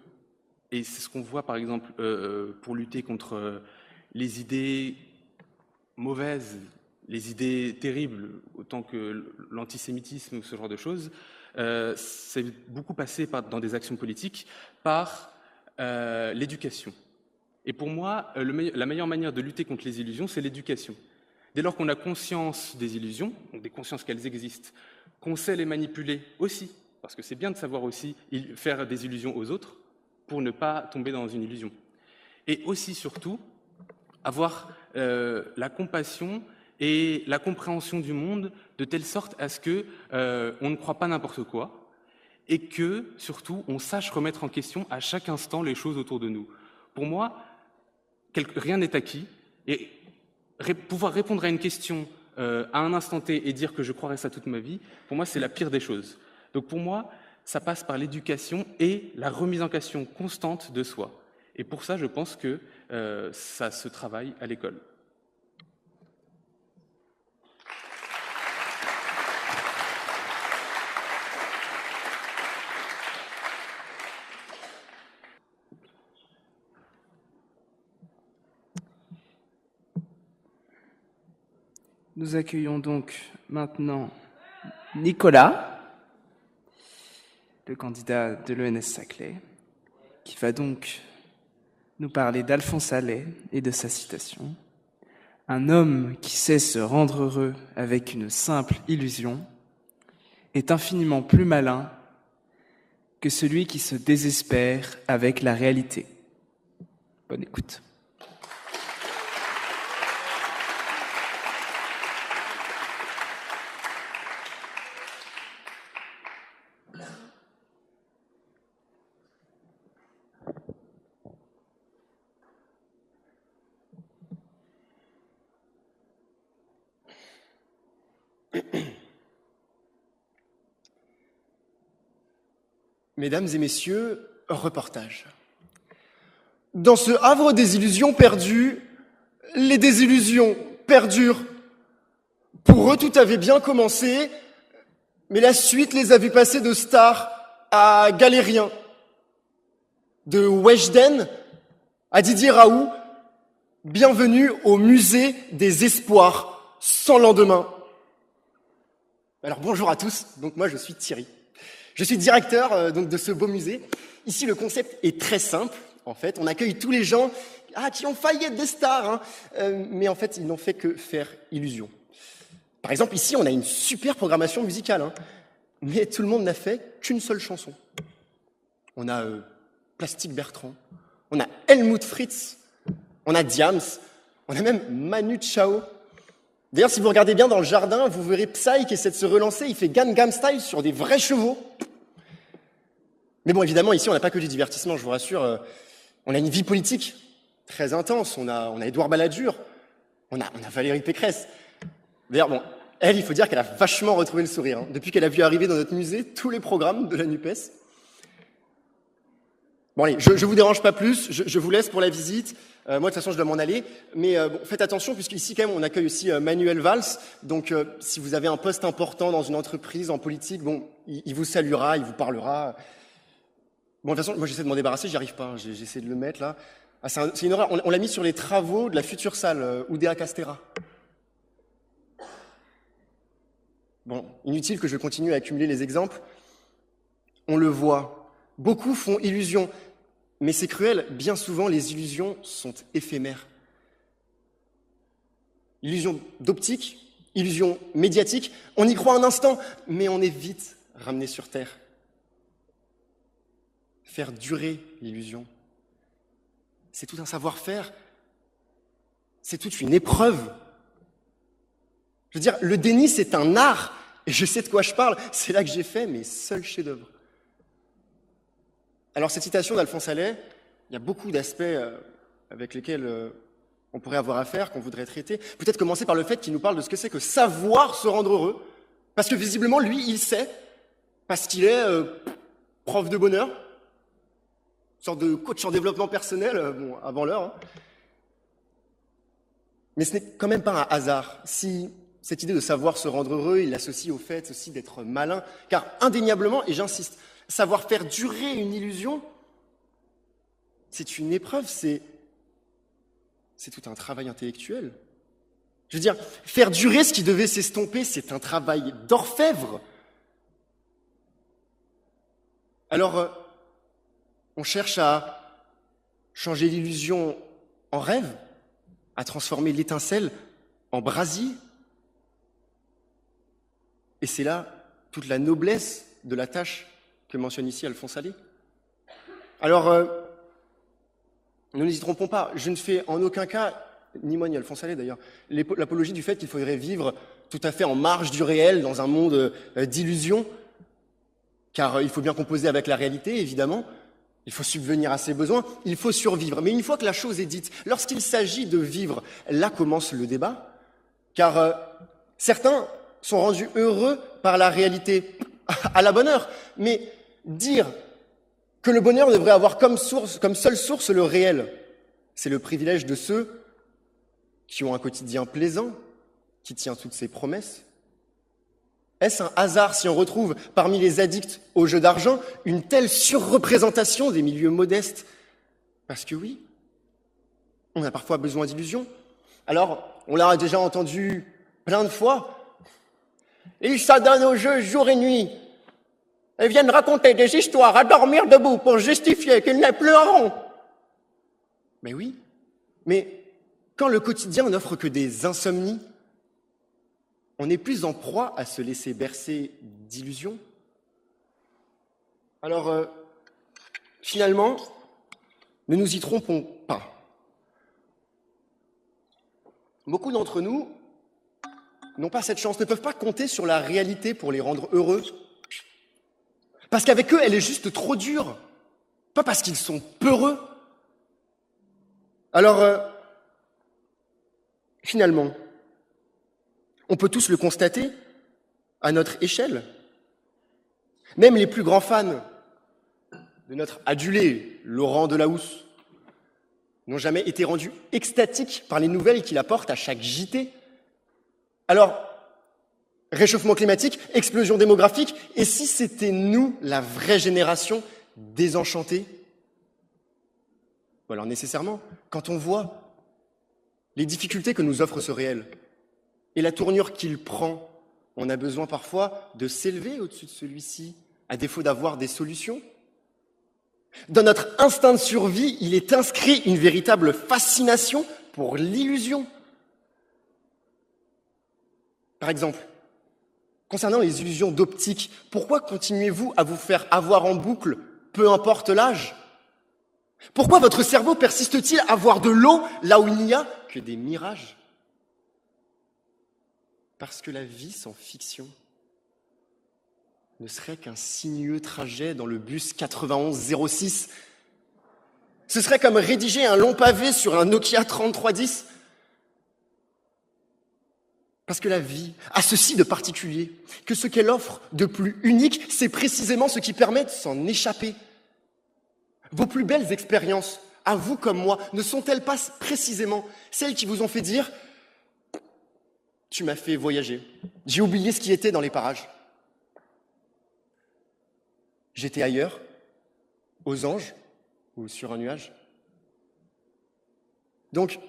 et c'est ce qu'on voit par exemple pour lutter contre les idées mauvaises, les idées terribles, autant que l'antisémitisme ou ce genre de choses, c'est beaucoup passé dans des actions politiques par l'éducation. Et pour moi, la meilleure manière de lutter contre les illusions, c'est l'éducation. Dès lors qu'on a conscience des illusions, donc des consciences qu'elles existent, qu'on sait les manipuler aussi, parce que c'est bien de savoir aussi faire des illusions aux autres pour ne pas tomber dans une illusion. Et aussi, surtout, avoir la compassion et la compréhension du monde de telle sorte à ce qu'on ne croit pas n'importe quoi et que, surtout, on sache remettre en question à chaque instant les choses autour de nous. Pour moi, rien n'est acquis et pouvoir répondre à une question à un instant T et dire que je croirais ça toute ma vie, pour moi, c'est la pire des choses. Donc pour moi, ça passe par l'éducation et la remise en question constante de soi. Et pour ça, je pense que ça se travaille à l'école. Nous accueillons donc maintenant Nicolas, le candidat de l'ENS Saclay, qui va donc nous parler d'Alphonse Allais et de sa citation. Un homme qui sait se rendre heureux avec une simple illusion est infiniment plus malin que celui qui se désespère avec la réalité. Bonne écoute. Mesdames et messieurs, reportage. Dans ce havre des illusions perdues, les désillusions perdurent. Pour eux, tout avait bien commencé, mais la suite les a vus passer de stars à galériens, de Weshden à Didier Raoult. Bienvenue au musée des espoirs sans lendemain. Alors bonjour à tous, donc moi je suis Thierry. Je suis directeur donc de ce beau musée. Ici, le concept est très simple. En fait, on accueille tous les gens qui ont failli être des stars, mais en fait, ils n'ont fait que faire illusion. Par exemple, ici, on a une super programmation musicale, mais tout le monde n'a fait qu'une seule chanson. On a Plastique Bertrand, on a Helmut Fritz, on a Diams, on a même Manu Chao. D'ailleurs, si vous regardez bien dans le jardin, vous verrez Psy qui essaie de se relancer, il fait Gangnam Style sur des vrais chevaux. Mais bon, évidemment, ici, on n'a pas que du divertissement, je vous rassure. On a une vie politique très intense. On a Édouard Balladur, on a Valérie Pécresse. D'ailleurs, bon, elle, il faut dire qu'elle a vachement retrouvé le sourire, hein, depuis qu'elle a vu arriver dans notre musée tous les programmes de la NUPES. Bon allez, je vous dérange pas plus, je vous laisse pour la visite. Moi, de toute façon, je dois m'en aller. Mais bon, faites attention, puisqu'ici, quand même, on accueille aussi Manuel Valls. Donc, si vous avez un poste important dans une entreprise, en politique, bon, il vous saluera, il vous parlera. Bon, de toute façon, moi, j'essaie de m'en débarrasser, j'y arrive pas. Hein, j'essaie de le mettre, là. Ah, c'est une horreur. On l'a mis sur les travaux de la future salle, Oudéa Castéra. Bon, inutile que je continue à accumuler les exemples. On le voit. Beaucoup font illusion. Mais c'est cruel, bien souvent, les illusions sont éphémères. Illusion d'optique, illusion médiatique, on y croit un instant, mais on est vite ramené sur Terre. Faire durer l'illusion, c'est tout un savoir-faire, c'est toute une épreuve. Je veux dire, le déni, c'est un art, et je sais de quoi je parle, c'est là que j'ai fait mes seuls chefs-d'œuvre. Alors, cette citation d'Alphonse Allais, il y a beaucoup d'aspects avec lesquels on pourrait avoir affaire, qu'on voudrait traiter. Peut-être commencer par le fait qu'il nous parle de ce que c'est que savoir se rendre heureux, parce que visiblement, lui, il sait, parce qu'il est prof de bonheur, une sorte de coach en développement personnel, bon, avant l'heure. Hein. Mais ce n'est quand même pas un hasard si cette idée de savoir se rendre heureux, il l'associe au fait aussi d'être malin, car indéniablement, et j'insiste, savoir faire durer une illusion, c'est une épreuve, c'est tout un travail intellectuel. Je veux dire, faire durer ce qui devait s'estomper, c'est un travail d'orfèvre. Alors, on cherche à changer l'illusion en rêve, à transformer l'étincelle en brasier. Et c'est là toute la noblesse de la tâche que mentionne ici Alphonse Allais. Alors, ne nous y trompons pas, je ne fais en aucun cas, ni moi ni Alphonse Allais d'ailleurs, l'apologie du fait qu'il faudrait vivre tout à fait en marge du réel, dans un monde d'illusions, car il faut bien composer avec la réalité, évidemment, il faut subvenir à ses besoins, il faut survivre. Mais une fois que la chose est dite, lorsqu'il s'agit de vivre, là commence le débat, car certains sont rendus heureux par la réalité, à la bonne heure, mais dire que le bonheur devrait avoir comme seule source le réel, c'est le privilège de ceux qui ont un quotidien plaisant, qui tient toutes ses promesses. Est-ce un hasard si on retrouve parmi les addicts au jeu d'argent une telle surreprésentation des milieux modestes? Parce que oui, on a parfois besoin d'illusions. Alors, on l'a déjà entendu plein de fois, ils s'adonnent au jeu jour et nuit. Ils viennent raconter des histoires à dormir debout pour justifier qu'ils n'aient plus un rond. Mais oui, mais quand le quotidien n'offre que des insomnies, on est plus en proie à se laisser bercer d'illusions. Alors, finalement, ne nous y trompons pas. Beaucoup d'entre nous n'ont pas cette chance, ne peuvent pas compter sur la réalité pour les rendre heureux. Parce qu'avec eux, elle est juste trop dure. Pas parce qu'ils sont peureux. Alors, finalement, on peut tous le constater à notre échelle. Même les plus grands fans de notre adulé Laurent Delahousse n'ont jamais été rendus extatiques par les nouvelles qu'il apporte à chaque JT. Alors, réchauffement climatique, explosion démographique, et si c'était nous, la vraie génération désenchantée? Alors nécessairement, quand on voit les difficultés que nous offre ce réel et la tournure qu'il prend, on a besoin parfois de s'élever au-dessus de celui-ci, à défaut d'avoir des solutions. Dans notre instinct de survie, il est inscrit une véritable fascination pour l'illusion. Par exemple, concernant les illusions d'optique, pourquoi continuez-vous à vous faire avoir en boucle, peu importe l'âge? Pourquoi votre cerveau persiste-t-il à voir de l'eau là où il n'y a que des mirages? Parce que la vie sans fiction ne serait qu'un sinueux trajet dans le bus 9106. Ce serait comme rédiger un long pavé sur un Nokia 3310. Parce que la vie a ceci de particulier, que ce qu'elle offre de plus unique, c'est précisément ce qui permet de s'en échapper. Vos plus belles expériences, à vous comme moi, ne sont-elles pas précisément celles qui vous ont fait dire « Tu m'as fait voyager, j'ai oublié ce qui était dans les parages. J'étais ailleurs, aux anges ou sur un nuage. » Donc,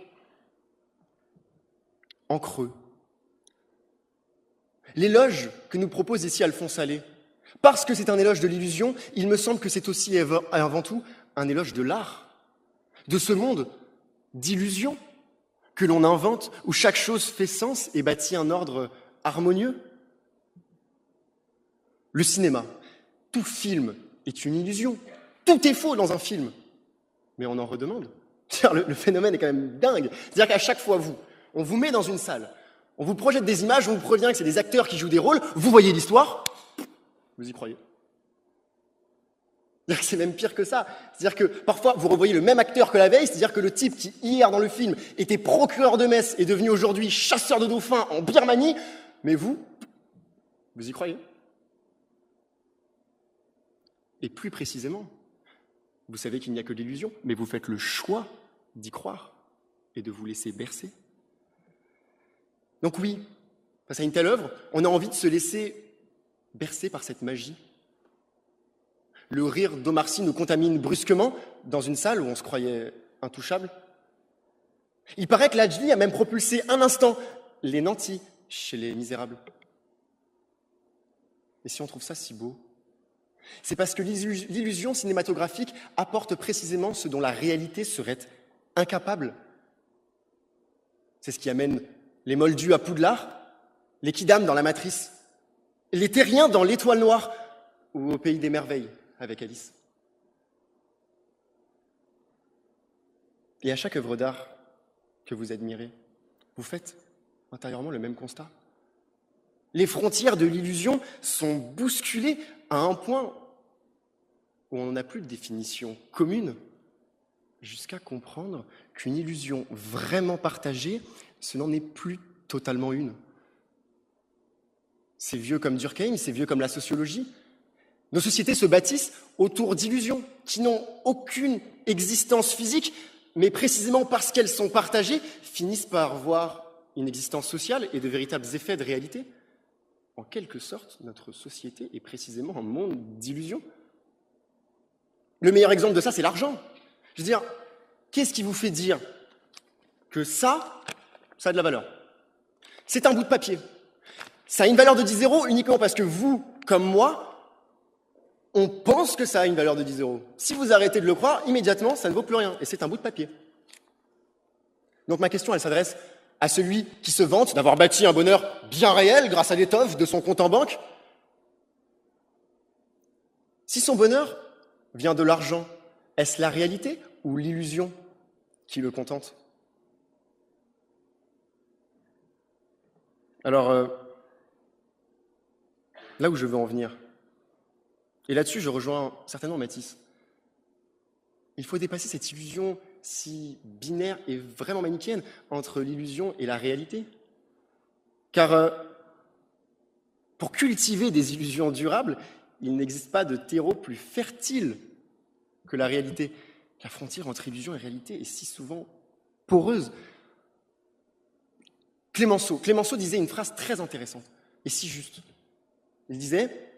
en creux, l'éloge que nous propose ici Alphonse Allais, parce que c'est un éloge de l'illusion, il me semble que c'est aussi et avant tout un éloge de l'art, de ce monde d'illusion que l'on invente, où chaque chose fait sens et bâtit un ordre harmonieux. Le cinéma, tout film est une illusion, tout est faux dans un film, mais on en redemande. Le phénomène est quand même dingue. C'est-à-dire qu'à chaque fois, on vous met dans une salle, on vous projette des images, on vous prévient que c'est des acteurs qui jouent des rôles, vous voyez l'histoire, vous y croyez. C'est-à-dire que c'est même pire que ça. C'est-à-dire que parfois, vous revoyez le même acteur que la veille, c'est-à-dire que le type qui, hier dans le film, était procureur de Metz est devenu aujourd'hui chasseur de dauphins en Birmanie, mais vous y croyez. Et plus précisément, vous savez qu'il n'y a que l'illusion, mais vous faites le choix d'y croire et de vous laisser bercer. Donc oui, face à une telle œuvre, on a envie de se laisser bercer par cette magie. Le rire d'Omar Sy nous contamine brusquement dans une salle où on se croyait intouchable. Il paraît que Lajli a même propulsé un instant les nantis chez les Misérables. Et si on trouve ça si beau, c'est parce que l'illusion cinématographique apporte précisément ce dont la réalité serait incapable. C'est ce qui amène les Moldus à Poudlard, les Kidam dans La Matrice, les Terriens dans L'Étoile Noire ou au Pays des Merveilles avec Alice. Et à chaque œuvre d'art que vous admirez, vous faites intérieurement le même constat. Les frontières de l'illusion sont bousculées à un point où on n'a plus de définition commune, jusqu'à comprendre qu'une illusion vraiment partagée, ce n'en est plus totalement une. C'est vieux comme Durkheim, c'est vieux comme la sociologie. Nos sociétés se bâtissent autour d'illusions qui n'ont aucune existence physique, mais précisément parce qu'elles sont partagées, finissent par voir une existence sociale et de véritables effets de réalité. En quelque sorte, notre société est précisément un monde d'illusions. Le meilleur exemple de ça, c'est l'argent. Je veux dire, qu'est-ce qui vous fait dire que ça a de la valeur? C'est un bout de papier. Ça a une valeur de 10 € uniquement parce que vous, comme moi, on pense que ça a une valeur de 10 €. Si vous arrêtez de le croire, immédiatement, ça ne vaut plus rien. Et c'est un bout de papier. Donc ma question, elle s'adresse à celui qui se vante d'avoir bâti un bonheur bien réel grâce à l'étoffe de son compte en banque. Si son bonheur vient de l'argent, est-ce la réalité ou l'illusion qui le contente? Alors, là où je veux en venir, et là-dessus je rejoins certainement Matisse, il faut dépasser cette illusion si binaire et vraiment manichéenne entre l'illusion et la réalité. Car pour cultiver des illusions durables, il n'existe pas de terreau plus fertile que la réalité. La frontière entre illusion et réalité est si souvent poreuse. Clémenceau disait une phrase très intéressante et si juste. Il disait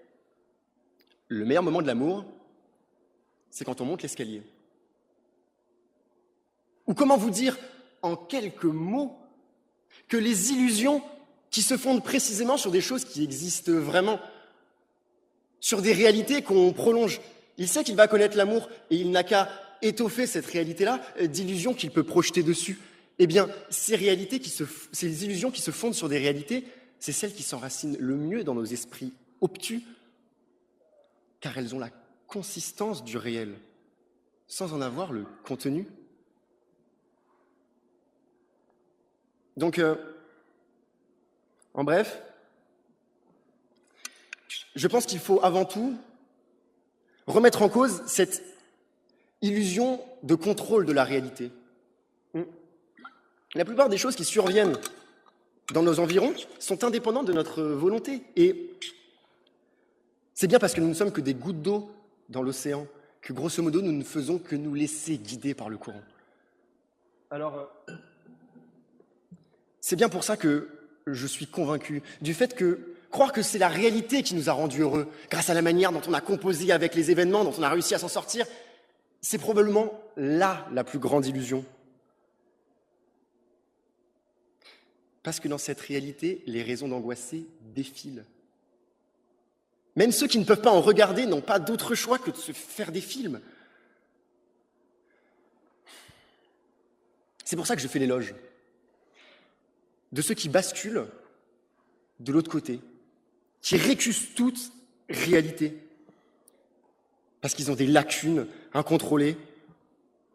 « Le meilleur moment de l'amour, c'est quand on monte l'escalier. » Ou comment vous dire en quelques mots que les illusions qui se fondent précisément sur des choses qui existent vraiment, sur des réalités qu'on prolonge. Il sait qu'il va connaître l'amour et il n'a qu'à étoffer cette réalité-là d'illusions qu'il peut projeter dessus. Eh bien, ces illusions qui se fondent sur des réalités, c'est celles qui s'enracinent le mieux dans nos esprits obtus, car elles ont la consistance du réel, sans en avoir le contenu. Donc, en bref, je pense qu'il faut avant tout remettre en cause cette illusion de contrôle de la réalité. La plupart des choses qui surviennent dans nos environs sont indépendantes de notre volonté. Et c'est bien parce que nous ne sommes que des gouttes d'eau dans l'océan que, grosso modo, nous ne faisons que nous laisser guider par le courant. Alors, c'est bien pour ça que je suis convaincu du fait que croire que c'est la réalité qui nous a rendus heureux, grâce à la manière dont on a composé avec les événements, dont on a réussi à s'en sortir, c'est probablement là la plus grande illusion. Parce que dans cette réalité, les raisons d'angoisser défilent. Même ceux qui ne peuvent pas en regarder n'ont pas d'autre choix que de se faire des films. C'est pour ça que je fais l'éloge de ceux qui basculent de l'autre côté, qui récusent toute réalité, parce qu'ils ont des lacunes incontrôlées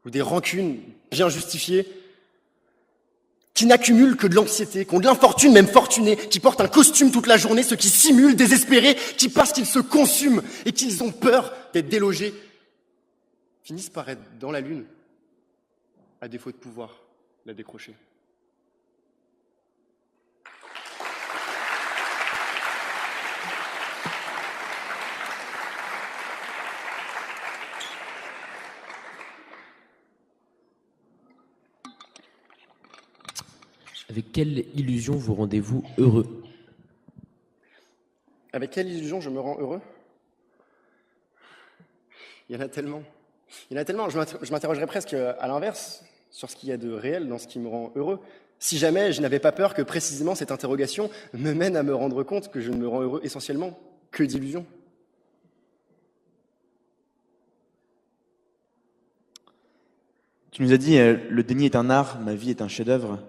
ou des rancunes bien justifiées, qui n'accumulent que de l'anxiété, qui ont de l'infortune, même fortunée, qui portent un costume toute la journée, ceux qui simulent, désespérés, qui, parce qu'ils se consument et qu'ils ont peur d'être délogés, finissent par être dans la lune, à défaut de pouvoir la décrocher. Avec quelle illusion vous rendez-vous heureux? Avec quelle illusion je me rends heureux? Il y en a tellement. Je m'interrogerais presque à l'inverse sur ce qu'il y a de réel dans ce qui me rend heureux. Si jamais je n'avais pas peur que précisément cette interrogation me mène à me rendre compte que je ne me rends heureux essentiellement que d'illusions. Tu nous as dit, le déni est un art, ma vie est un chef-d'œuvre.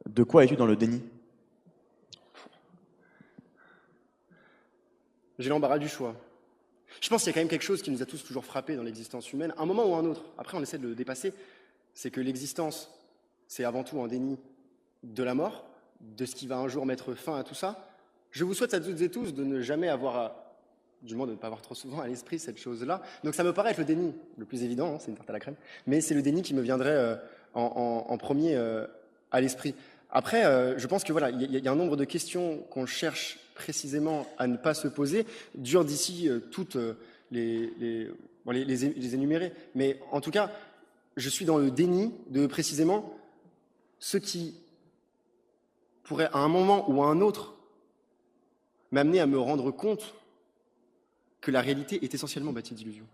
De quoi es-tu dans le déni? J'ai l'embarras du choix. Je pense qu'il y a quand même quelque chose qui nous a tous toujours frappés dans l'existence humaine, un moment ou un autre. Après, on essaie de le dépasser. C'est que l'existence, c'est avant tout un déni de la mort, de ce qui va un jour mettre fin à tout ça. Je vous souhaite à toutes et tous de ne jamais avoir, du moins de ne pas avoir trop souvent à l'esprit cette chose-là. Donc ça me paraît être le déni le plus évident, hein, c'est une tarte à la crème, mais c'est le déni qui me viendrait en premier à l'esprit. Après, je pense que voilà, il y a un nombre de questions qu'on cherche précisément à ne pas se poser, dur d'ici toutes les énumérer. Mais en tout cas, je suis dans le déni de précisément ce qui pourrait à un moment ou à un autre m'amener à me rendre compte que la réalité est essentiellement bâtie d'illusions.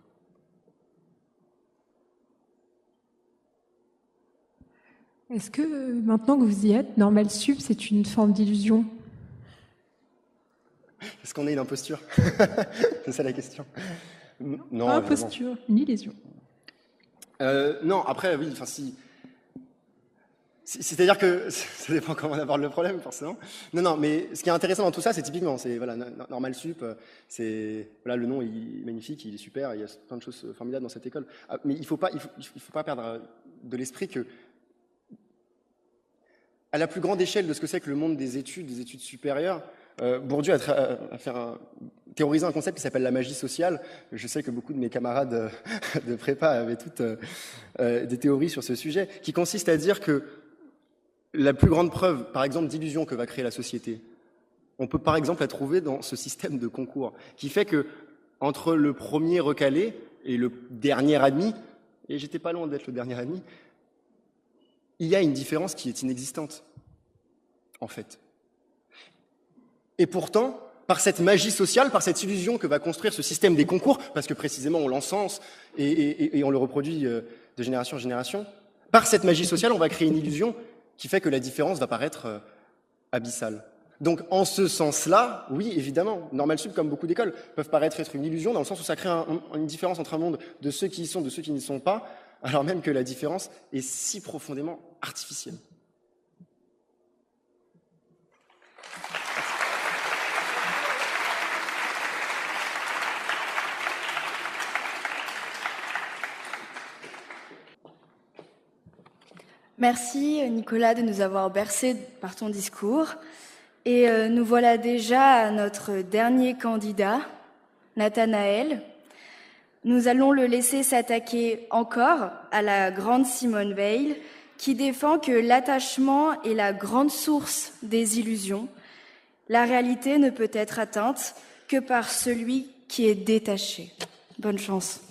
Est-ce que, maintenant que vous y êtes, Normal Sup, c'est une forme d'illusion? Est-ce qu'on est une imposture? C'est ça la question. Non, imposture, une illusion. Non, après, oui, enfin si... C'est-à-dire que ça dépend comment on aborde le problème, forcément. Non, mais ce qui est intéressant dans tout ça, c'est typiquement, c'est voilà, Normal Sup, c'est voilà, le nom il est magnifique, il est super, il y a plein de choses formidables dans cette école. Mais il faut pas perdre de l'esprit que, à la plus grande échelle de ce que c'est que le monde des études supérieures, Bourdieu a théorisé un concept qui s'appelle la magie sociale. Je sais que beaucoup de mes camarades de prépa avaient toutes des théories sur ce sujet, qui consiste à dire que la plus grande preuve, par exemple, d'illusion que va créer la société, on peut par exemple la trouver dans ce système de concours, qui fait que entre le premier recalé et le dernier admis, et j'étais pas loin d'être le dernier admis, il y a une différence qui est inexistante, en fait. Et pourtant, par cette magie sociale, par cette illusion que va construire ce système des concours, parce que précisément on l'encense et on le reproduit de génération en génération, par cette magie sociale, on va créer une illusion qui fait que la différence va paraître abyssale. Donc, en ce sens-là, oui, évidemment, Normal Sup, comme beaucoup d'écoles, peuvent paraître être une illusion, dans le sens où ça crée une différence entre un monde de ceux qui y sont, de ceux qui n'y sont pas, alors même que la différence est si profondément artificielle. Merci Nicolas de nous avoir bercés par ton discours. Et nous voilà déjà à notre dernier candidat, Nathanaël. Nous allons le laisser s'attaquer encore à la grande Simone Veil, qui défend que l'attachement est la grande source des illusions. La réalité ne peut être atteinte que par celui qui est détaché. Bonne chance.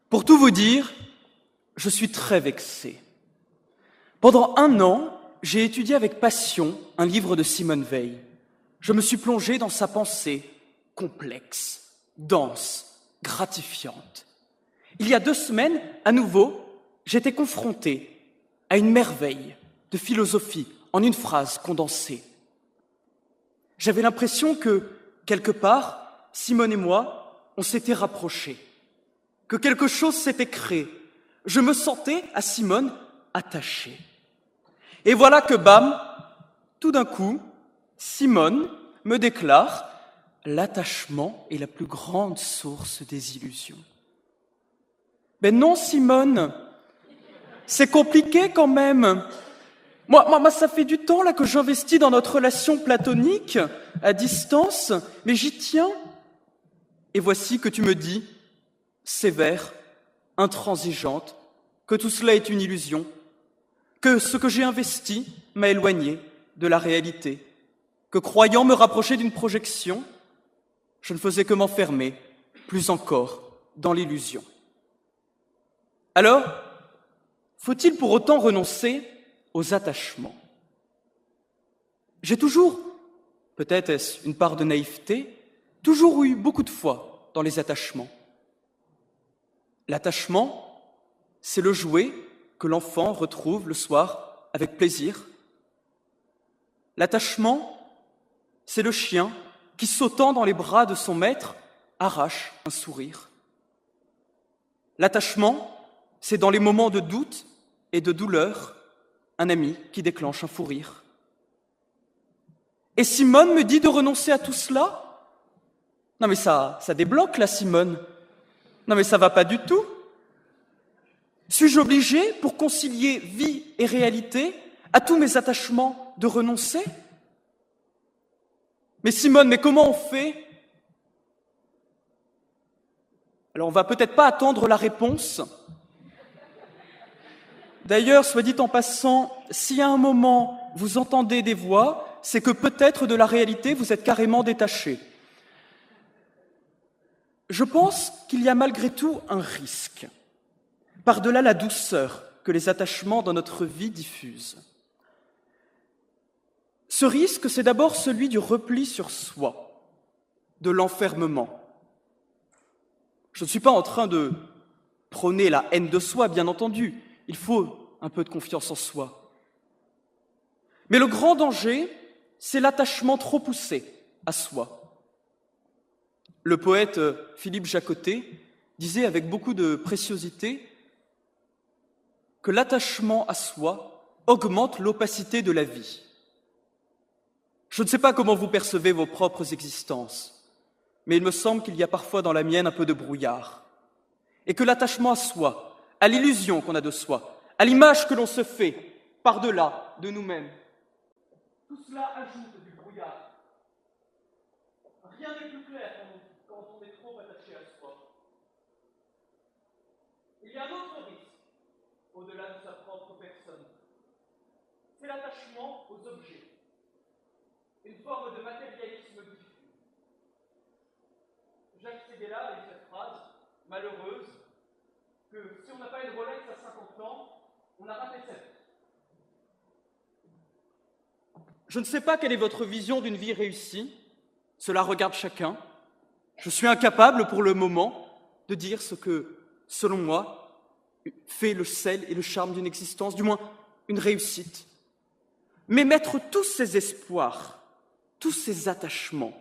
Pour tout vous dire, je suis très vexé. Pendant 1 an, j'ai étudié avec passion un livre de Simone Veil. Je me suis plongé dans sa pensée, complexe, dense, gratifiante. Il y a 2 semaines, à nouveau, j'étais confronté à une merveille de philosophie en une phrase condensée. J'avais l'impression que, quelque part, Simone et moi, on s'était rapprochés, que quelque chose s'était créé. Je me sentais, à Simone, attaché. Et voilà que, bam, tout d'un coup, Simone me déclare « L'attachement est la plus grande source des illusions ». Ben non, Simone, c'est compliqué quand même. Moi, ça fait du temps là que j'investis dans notre relation platonique, à distance, mais j'y tiens. Et voici que tu me dis, sévère, intransigeante, que tout cela est une illusion, que ce que j'ai investi m'a éloigné de la réalité, que croyant me rapprocher d'une projection, je ne faisais que m'enfermer, plus encore, dans l'illusion. Alors, faut-il pour autant renoncer aux attachements? J'ai toujours, peut-être est-ce une part de naïveté, toujours eu beaucoup de foi dans les attachements. L'attachement, c'est le jouet que l'enfant retrouve le soir avec plaisir. L'attachement, c'est le chien qui, sautant dans les bras de son maître, arrache un sourire. L'attachement, c'est dans les moments de doute et de douleur, un ami qui déclenche un fou rire. Et Simone me dit de renoncer à tout cela? Non mais ça débloque là, Simone. Non mais ça va pas du tout. Suis-je obligé, pour concilier vie et réalité, à tous mes attachements de renoncer? Mais Simone, mais comment on fait? Alors on va peut-être pas attendre la réponse. D'ailleurs, soit dit en passant, si à un moment vous entendez des voix, c'est que peut-être de la réalité vous êtes carrément détaché. Je pense qu'il y a malgré tout un risque, par-delà la douceur que les attachements dans notre vie diffusent. Ce risque, c'est d'abord celui du repli sur soi, de l'enfermement. Je ne suis pas en train de prôner la haine de soi, bien entendu. Il faut un peu de confiance en soi. Mais le grand danger, c'est l'attachement trop poussé à soi. Le poète Philippe Jacotet disait avec beaucoup de préciosité que l'attachement à soi augmente l'opacité de la vie. Je ne sais pas comment vous percevez vos propres existences, mais il me semble qu'il y a parfois dans la mienne un peu de brouillard, et que l'attachement à soi, à l'illusion qu'on a de soi, à l'image que l'on se fait par-delà de nous-mêmes, tout cela ajoute du brouillard. Rien n'est plus clair quand on est trop attaché à soi. Il y a un autre risque, au-delà de sa propre personne. C'est l'attachement aux objets, une forme de matérialisme diffus. Jacques Séguéla a eu cette phrase malheureuse que si on n'a pas une Rolex à 50 ans, on a raté sa vie. Je ne sais pas quelle est votre vision d'une vie réussie, cela regarde chacun. Je suis incapable pour le moment de dire ce que, selon moi, fait le sel et le charme d'une existence, du moins une réussite. Mais mettre tous ces espoirs, tous ces attachements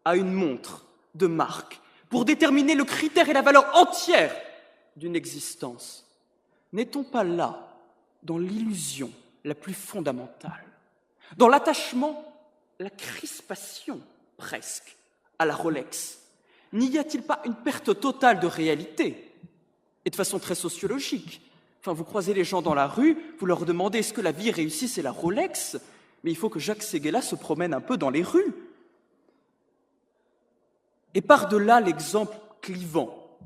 à une montre de marque pour déterminer le critère et la valeur entière d'une existence, n'est-on pas là dans l'illusion la plus fondamentale, dans l'attachement, la crispation presque à la Rolex? N'y a-t-il pas une perte totale de réalité? Et de façon très sociologique, Enfin, vous croisez les gens dans la rue, vous leur demandez « Est-ce que la vie réussie, c'est la Rolex ?» Mais il faut que Jacques Séguéla se promène un peu dans les rues. Et par-delà l'exemple clivant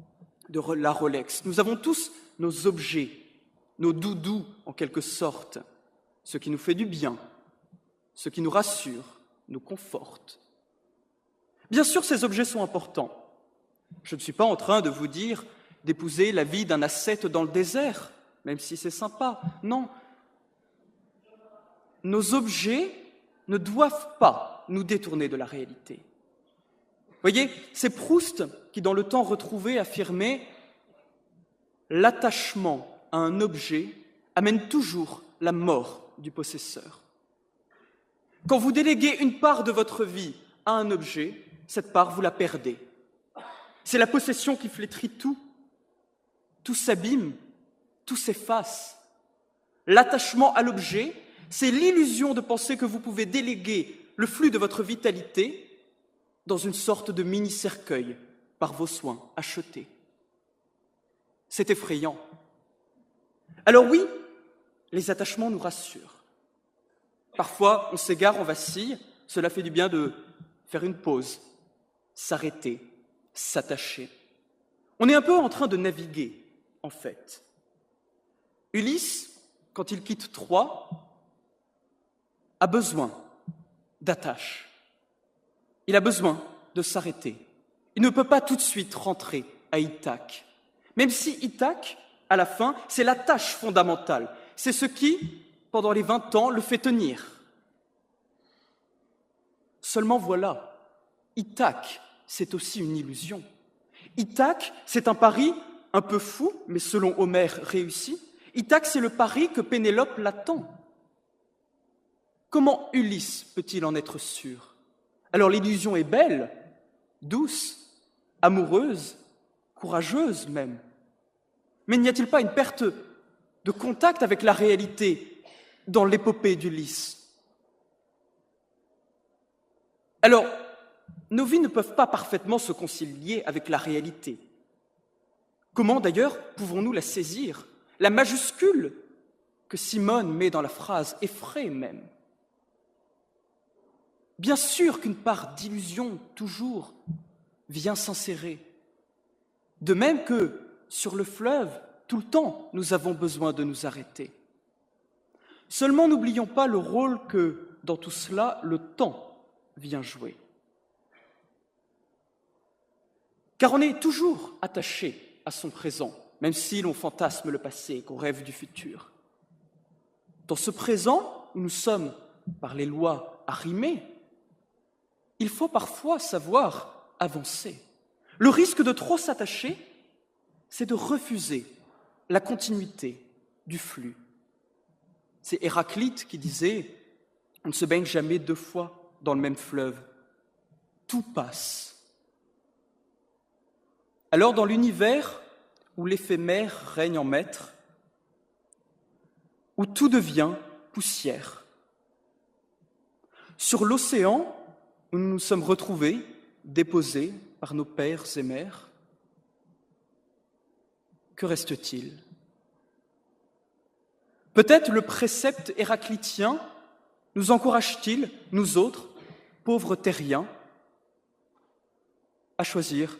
de la Rolex, nous avons tous nos objets, nos doudous en quelque sorte, ce qui nous fait du bien, ce qui nous rassure, nous conforte. Bien sûr, ces objets sont importants. Je ne suis pas en train de vous dire d'épouser la vie d'un ascète dans le désert, même si c'est sympa. Non. Nos objets ne doivent pas nous détourner de la réalité. Vous voyez, c'est Proust qui, dans Le Temps retrouvé, affirmait « L'attachement à un objet amène toujours la mort du possesseur. » Quand vous déléguez une part de votre vie à un objet, cette part, vous la perdez. C'est la possession qui flétrit tout. Tout s'abîme, tout s'efface. L'attachement à l'objet, c'est l'illusion de penser que vous pouvez déléguer le flux de votre vitalité dans une sorte de mini-cercueil par vos soins achetés. C'est effrayant. Alors oui, les attachements nous rassurent. Parfois, on s'égare, on vacille, cela fait du bien de faire une pause, s'arrêter, s'attacher. On est un peu en train de naviguer, en fait. Ulysse, quand il quitte Troie, a besoin d'attache. Il a besoin de s'arrêter. Il ne peut pas tout de suite rentrer à Ithaque. Même si Ithaque, à la fin, c'est la tâche fondamentale. C'est ce qui, pendant les 20 ans, le fait tenir. Seulement voilà, Ithaque, c'est aussi une illusion. Ithaque, c'est un pari un peu fou, mais selon Homère, réussi. Ithaque, c'est le pari que Pénélope l'attend. Comment Ulysse peut-il en être sûr? Alors l'illusion est belle, douce, amoureuse, courageuse même. Mais n'y a-t-il pas une perte de contact avec la réalité dans l'épopée d'Ulysse? Alors, nos vies ne peuvent pas parfaitement se concilier avec la réalité. Comment d'ailleurs pouvons-nous la saisir? La majuscule que Simone met dans la phrase effraie même. Bien sûr qu'une part d'illusion, toujours, vient s'insérer. De même que, sur le fleuve, tout le temps, nous avons besoin de nous arrêter. Seulement, n'oublions pas le rôle que, dans tout cela, le temps vient jouer. Car on est toujours attaché à son présent, même si l'on fantasme le passé et qu'on rêve du futur. Dans ce présent, où nous sommes, par les lois, arrimés, il faut parfois savoir avancer. Le risque de trop s'attacher, c'est de refuser la continuité du flux. C'est Héraclite qui disait « On ne se baigne jamais 2 fois dans le même fleuve. Tout passe. » Alors, dans l'univers où l'éphémère règne en maître, où tout devient poussière, sur l'océan où nous nous sommes retrouvés, déposés par nos pères et mères, que reste-t-il? Peut-être le précepte héraclitien nous encourage-t-il, nous autres, pauvres terriens, à choisir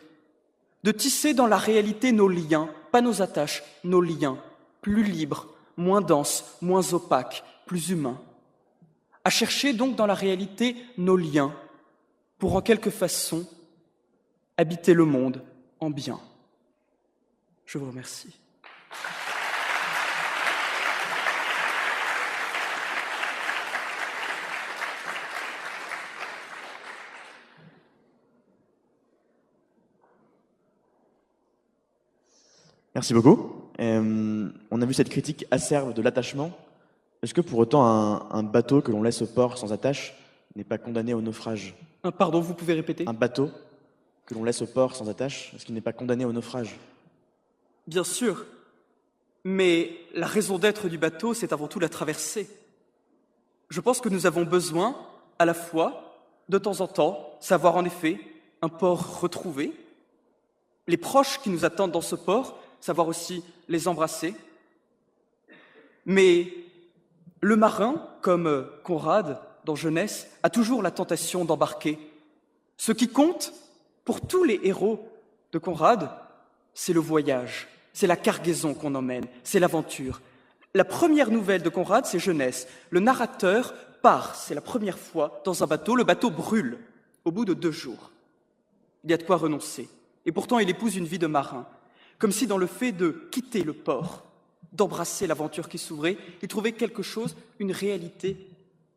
de tisser dans la réalité nos liens, pas nos attaches, nos liens, plus libres, moins denses, moins opaques, plus humains, à chercher donc dans la réalité nos liens, pour en quelque façon habiter le monde en bien. Je vous remercie. Merci beaucoup. On a vu cette critique acerbe de l'attachement. Est-ce que pour autant un bateau que l'on laisse au port sans attache n'est pas condamné au naufrage? Pardon, vous pouvez répéter? Un bateau que l'on laisse au port sans attache, est-ce qu'il n'est pas condamné au naufrage? Bien sûr, mais la raison d'être du bateau, c'est avant tout la traversée. Je pense que nous avons besoin, à la fois, de temps en temps, savoir en effet un port retrouvé, les proches qui nous attendent dans ce port, savoir aussi les embrasser, Mais le marin, comme Conrad dans Jeunesse, a toujours la tentation d'embarquer. Ce qui compte pour tous les héros de Conrad, c'est le voyage, c'est la cargaison qu'on emmène, c'est l'aventure. La première nouvelle de Conrad, c'est Jeunesse. Le narrateur part, c'est la première fois, dans un bateau. Le bateau brûle au bout de 2 jours. Il y a de quoi renoncer. Et pourtant, il épouse une vie de marin. Comme si dans le fait de quitter le port, d'embrasser l'aventure qui s'ouvrait, il trouvait quelque chose, une réalité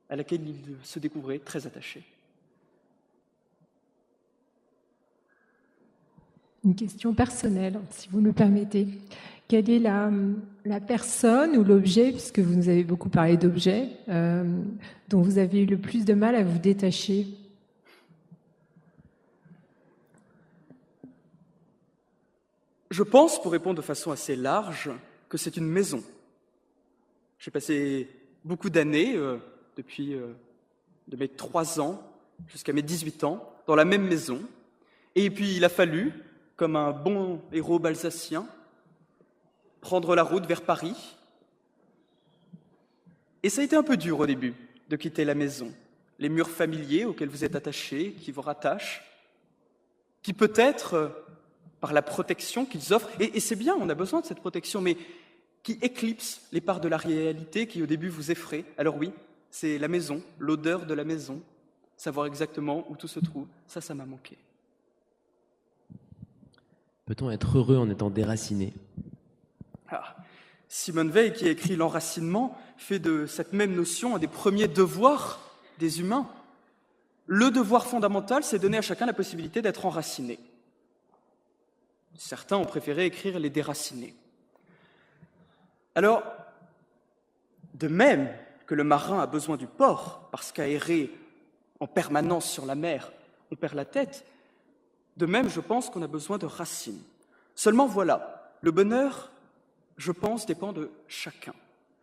à laquelle il se découvrait très attaché. Une question personnelle, si vous me permettez. Quelle est la personne ou l'objet, puisque vous nous avez beaucoup parlé d'objets, dont vous avez eu le plus de mal à vous détacher ? Je pense, pour répondre de façon assez large, que c'est une maison. J'ai passé beaucoup d'années, depuis de mes 3 ans jusqu'à mes 18 ans, dans la même maison. Et puis il a fallu, comme un bon héros balsacien, prendre la route vers Paris. Et ça a été un peu dur au début de quitter la maison, les murs familiers auxquels vous êtes attachés, qui vous rattachent, qui peut-être, par la protection qu'ils offrent, et c'est bien, on a besoin de cette protection, mais qui éclipse les parts de la réalité qui au début vous effraient. Alors oui, c'est la maison, l'odeur de la maison, savoir exactement où tout se trouve, ça m'a manqué. Peut-on être heureux en étant déraciné ? Simone Veil, qui a écrit L'enracinement, fait de cette même notion un des premiers devoirs des humains. Le devoir fondamental, c'est donner à chacun la possibilité d'être enraciné. Certains ont préféré écrire les déracinés. Alors, de même que le marin a besoin du port, parce qu'à errer en permanence sur la mer, on perd la tête, de même, je pense qu'on a besoin de racines. Seulement voilà, le bonheur, je pense, dépend de chacun.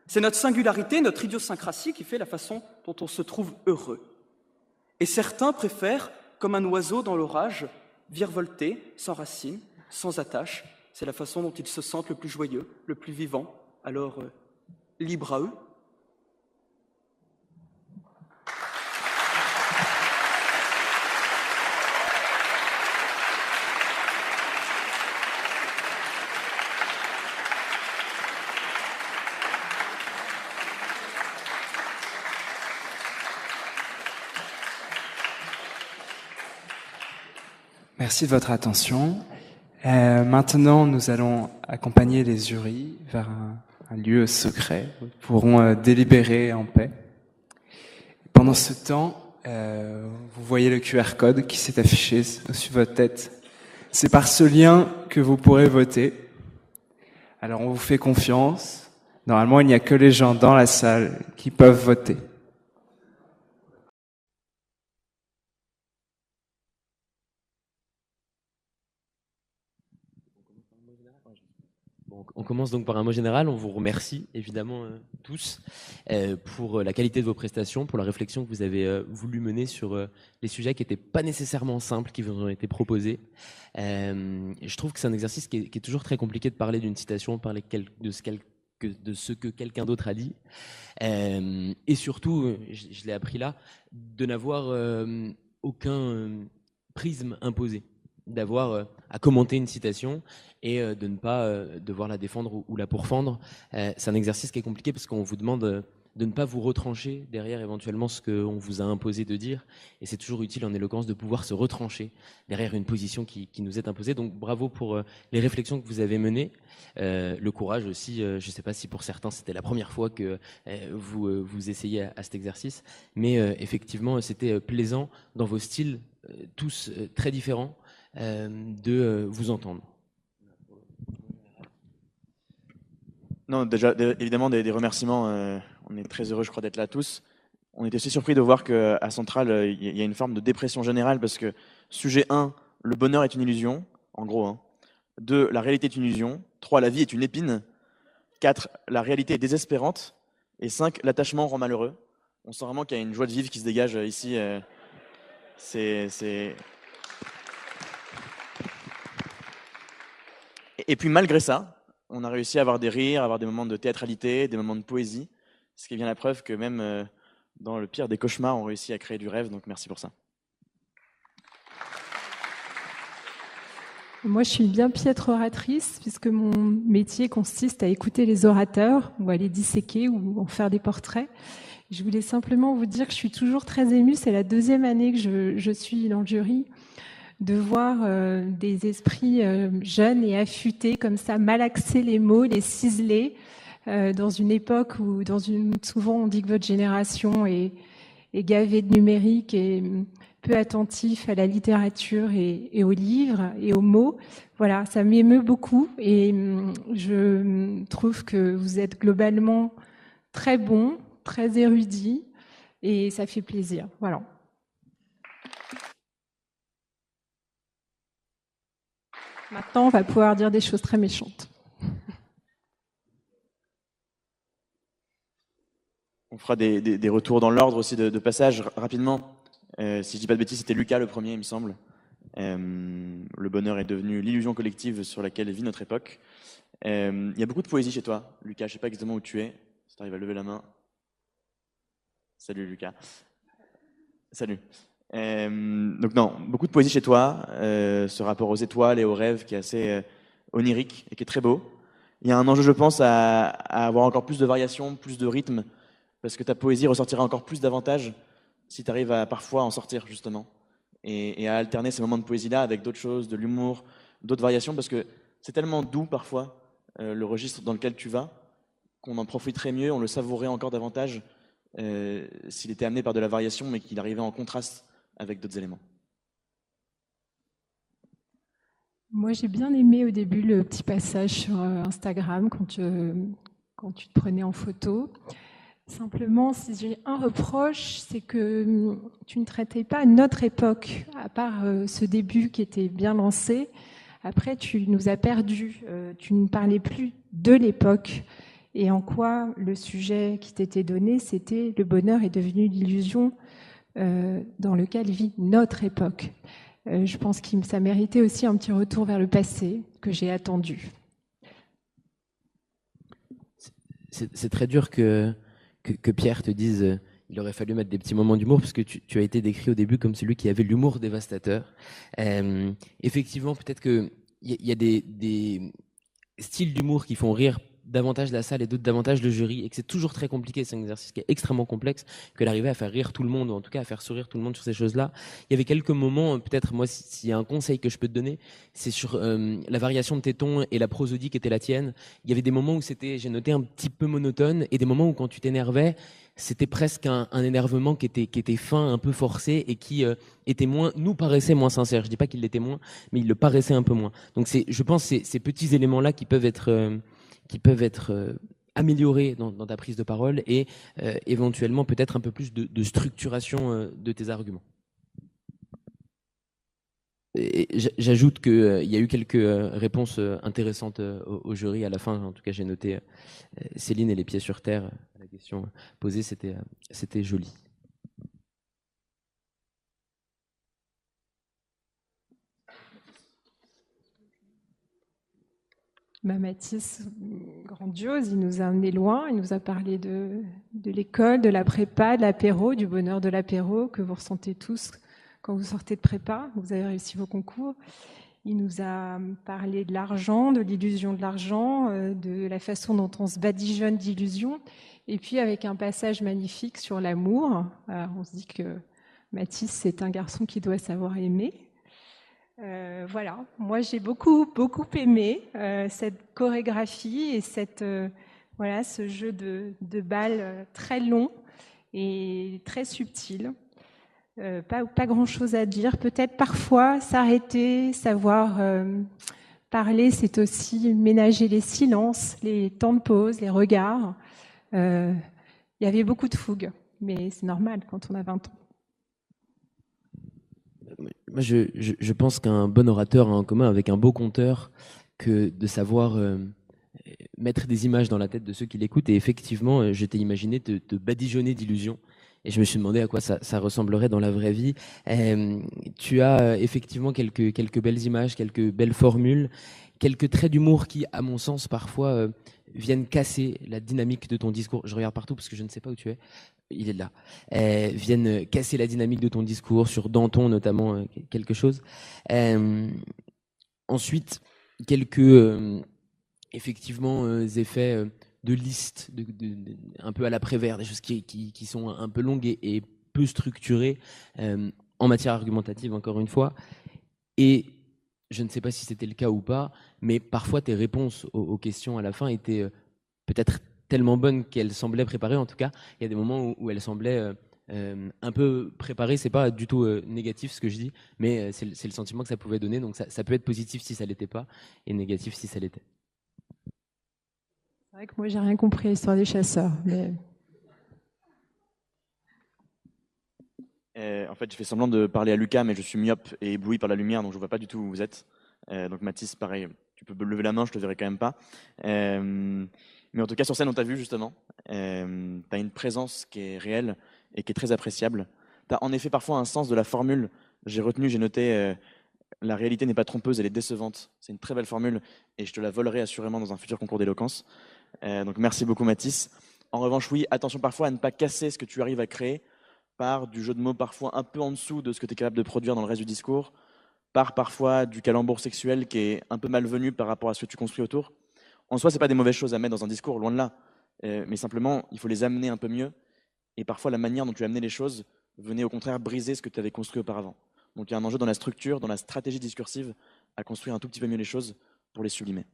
C'est notre singularité, notre idiosyncrasie qui fait la façon dont on se trouve heureux. Et certains préfèrent, comme un oiseau dans l'orage, virevolter, sans racines, sans attache. C'est la façon dont ils se sentent le plus joyeux, le plus vivant. Alors, libre à eux. Merci de votre attention. Maintenant, nous allons accompagner les jurys vers un lieu secret où ils pourront délibérer en paix. Pendant ce temps, vous voyez le QR code qui s'est affiché au-dessus de votre tête. C'est par ce lien que vous pourrez voter. Alors, on vous fait confiance. Normalement, il n'y a que les gens dans la salle qui peuvent voter. On commence donc par un mot général. On vous remercie évidemment tous pour la qualité de vos prestations, pour la réflexion que vous avez voulu mener sur les sujets qui n'étaient pas nécessairement simples, qui vous ont été proposés. Je trouve que c'est un exercice qui est toujours très compliqué de parler d'une citation, parler de ce que quelqu'un d'autre a dit. Et surtout, je l'ai appris là, de n'avoir aucun prisme imposé, d'avoir à commenter une citation et de ne pas devoir la défendre ou la pourfendre. C'est un exercice qui est compliqué parce qu'on vous demande de ne pas vous retrancher derrière éventuellement ce qu'on vous a imposé de dire. Et c'est toujours utile en éloquence de pouvoir se retrancher derrière une position qui nous est imposée. Donc bravo pour les réflexions que vous avez menées. Le courage aussi, je ne sais pas si pour certains c'était la première fois que vous essayez à cet exercice. Mais effectivement, c'était plaisant dans vos styles, tous très différents, de vous entendre. Non, déjà, évidemment, des remerciements. On est très heureux, je crois, d'être là tous. On était aussi surpris de voir qu'à Centrale, il y a une forme de dépression générale parce que sujet 1, le bonheur est une illusion, en gros. Hein. 2, la réalité est une illusion. 3, la vie est une épine. 4, la réalité est désespérante. Et 5, l'attachement rend malheureux. On sent vraiment qu'il y a une joie de vivre qui se dégage ici. Et puis malgré ça, on a réussi à avoir des rires, à avoir des moments de théâtralité, des moments de poésie, ce qui est bien la preuve que même dans le pire des cauchemars, on réussit à créer du rêve, donc merci pour ça. Moi, je suis bien piètre oratrice, puisque mon métier consiste à écouter les orateurs, ou à les disséquer, ou en faire des portraits. Je voulais simplement vous dire que je suis toujours très émue, c'est la 2e année que je suis dans le jury, de voir des esprits jeunes et affûtés, comme ça, malaxer les mots, les ciseler, dans une époque où, souvent on dit que votre génération est gavée de numérique et peu attentif à la littérature et aux livres et aux mots. Voilà, ça m'émeut beaucoup et je trouve que vous êtes globalement très bon, très érudit et ça fait plaisir. Voilà. Maintenant, on va pouvoir dire des choses très méchantes. On fera des retours dans l'ordre aussi de passage rapidement. Si je dis pas de bêtises, c'était Lucas le premier, il me semble. Le bonheur est devenu l'illusion collective sur laquelle vit notre époque. Il y a beaucoup de poésie chez toi, Lucas. Je sais pas exactement où tu es. Si tu arrives à lever la main. Salut Lucas. Salut. Donc non, beaucoup de poésie chez toi. Ce rapport aux étoiles et aux rêves qui est assez onirique et qui est très beau. Il y a un enjeu, je pense, à avoir encore plus de variations, plus de rythme, parce que ta poésie ressortira encore plus davantage si tu arrives à parfois en sortir, justement, et à alterner ces moments de poésie-là avec d'autres choses, de l'humour, d'autres variations, parce que c'est tellement doux, parfois, le registre dans lequel tu vas, qu'on en profiterait mieux, on le savourerait encore davantage s'il était amené par de la variation, mais qu'il arrivait en contraste avec d'autres éléments. Moi, j'ai bien aimé au début le petit passage sur Instagram quand tu te prenais en photo. Simplement, si j'ai un reproche, c'est que tu ne traitais pas notre époque, à part ce début qui était bien lancé. Après, tu nous as perdus. Tu ne parlais plus de l'époque. Et en quoi le sujet qui t'était donné, c'était le bonheur est devenu l'illusion dans lequel vit notre époque. Je pense que ça méritait aussi un petit retour vers le passé que j'ai attendu. C'est très dur que Pierre te dise il aurait fallu mettre des petits moments d'humour, parce que tu as été décrit au début comme celui qui avait l'humour dévastateur. Effectivement, peut-être qu'il y a des styles d'humour qui font rire davantage la salle et d'autres davantage le jury, et que c'est toujours très compliqué, c'est un exercice qui est extrêmement complexe, que d'arriver à faire rire tout le monde, ou en tout cas à faire sourire tout le monde sur ces choses-là. Il y avait quelques moments, peut-être moi, s'il y a un conseil que je peux te donner, c'est sur la variation de tes tons et la prosodie qui était la tienne. Il y avait des moments où j'ai noté, un petit peu monotone, et des moments où quand tu t'énervais, c'était presque un énervement qui était fin, un peu forcé, et qui nous paraissait moins sincère. Je dis pas qu'il l'était moins, mais il le paraissait un peu moins. Donc je pense ces petits éléments-là qui peuvent être améliorés dans ta prise de parole, et éventuellement peut-être un peu plus de structuration de tes arguments. Et j'ajoute qu'il y a eu quelques réponses intéressantes au jury à la fin. En tout cas, j'ai noté Céline et les pieds sur terre à la question posée, c'était joli. Mathis, grandiose, il nous a amené loin, il nous a parlé de l'école, de la prépa, de l'apéro, du bonheur de l'apéro que vous ressentez tous quand vous sortez de prépa, vous avez réussi vos concours. Il nous a parlé de l'argent, de l'illusion de l'argent, de la façon dont on se badigeonne d'illusions, et puis avec un passage magnifique sur l'amour. Alors on se dit que Mathis, c'est un garçon qui doit savoir aimer. Voilà, moi j'ai beaucoup aimé cette chorégraphie et ce jeu de balles très long et très subtil. Pas grand-chose à dire. Peut-être parfois s'arrêter, savoir parler, c'est aussi ménager les silences, les temps de pause, les regards. Il y avait beaucoup de fougue, mais c'est normal quand on a 20 ans. Moi, je pense qu'un bon orateur a en commun avec un beau conteur que de savoir mettre des images dans la tête de ceux qui l'écoutent. Et effectivement, je t'ai imaginé te badigeonner d'illusions. Et je me suis demandé à quoi ça ressemblerait dans la vraie vie. Tu as effectivement quelques belles images, quelques belles formules, quelques traits d'humour qui, à mon sens, parfois viennent casser la dynamique de ton discours. Je regarde partout parce que je ne sais pas où tu es. Il est là. Viennent casser la dynamique de ton discours, sur Danton notamment, quelque chose. Ensuite, quelques effectivement effets de liste, un peu à la Prévert, des choses qui sont un peu longues et peu structurées en matière argumentative, encore une fois. Et je ne sais pas si c'était le cas ou pas, mais parfois tes réponses aux questions à la fin étaient peut-être tellement bonnes qu'elles semblaient préparées. En tout cas, il y a des moments où elles semblaient un peu préparées. C'est pas du tout négatif ce que je dis, mais c'est le sentiment que ça pouvait donner. Donc ça peut être positif si ça l'était pas, et négatif si ça l'était. C'est vrai que moi, j'ai rien compris à l'histoire des chasseurs. Mais... En fait, je fais semblant de parler à Lucas, mais je suis myope et ébloui par la lumière, donc je ne vois pas du tout où vous êtes. Donc Mathis, pareil, tu peux lever la main, je ne te verrai quand même pas. Mais en tout cas, sur scène, on t'a vu justement. Tu as une présence qui est réelle et qui est très appréciable. Tu as en effet parfois un sens de la formule. J'ai noté, la réalité n'est pas trompeuse, elle est décevante. C'est une très belle formule et je te la volerai assurément dans un futur concours d'éloquence. Donc merci beaucoup Mathis. En revanche, oui, attention parfois à ne pas casser ce que tu arrives à créer par du jeu de mots parfois un peu en dessous de ce que tu es capable de produire dans le reste du discours, par parfois du calembour sexuel qui est un peu malvenu par rapport à ce que tu construis autour. En soi, ce n'est pas des mauvaises choses à mettre dans un discours, loin de là. Mais simplement, il faut les amener un peu mieux. Et parfois, la manière dont tu as amené les choses venait au contraire briser ce que tu avais construit auparavant. Donc il y a un enjeu dans la structure, dans la stratégie discursive, à construire un tout petit peu mieux les choses pour les sublimer.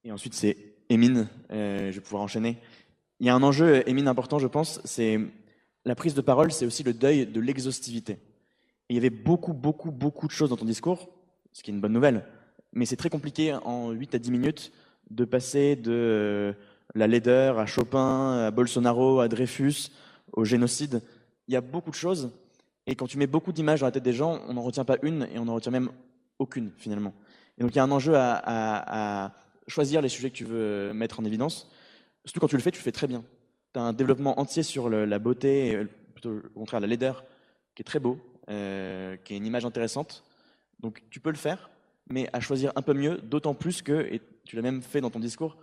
Et ensuite, c'est Émine, je vais pouvoir enchaîner. Il y a un enjeu, Émine, important, je pense, c'est la prise de parole, c'est aussi le deuil de l'exhaustivité. Et il y avait beaucoup de choses dans ton discours, ce qui est une bonne nouvelle, mais c'est très compliqué en 8 à 10 minutes de passer de la laideur à Chopin, à Bolsonaro, à Dreyfus, au génocide. Il y a beaucoup de choses, et quand tu mets beaucoup d'images dans la tête des gens, on n'en retient pas une, et on n'en retient même aucune, finalement. Et donc il y a un enjeu à choisir les sujets que tu veux mettre en évidence. Surtout quand tu le fais très bien. Tu as un développement entier sur la beauté, et plutôt au contraire la laideur, qui est très beau, qui est une image intéressante. Donc tu peux le faire, mais à choisir un peu mieux, d'autant plus que, et tu l'as même fait dans ton discours,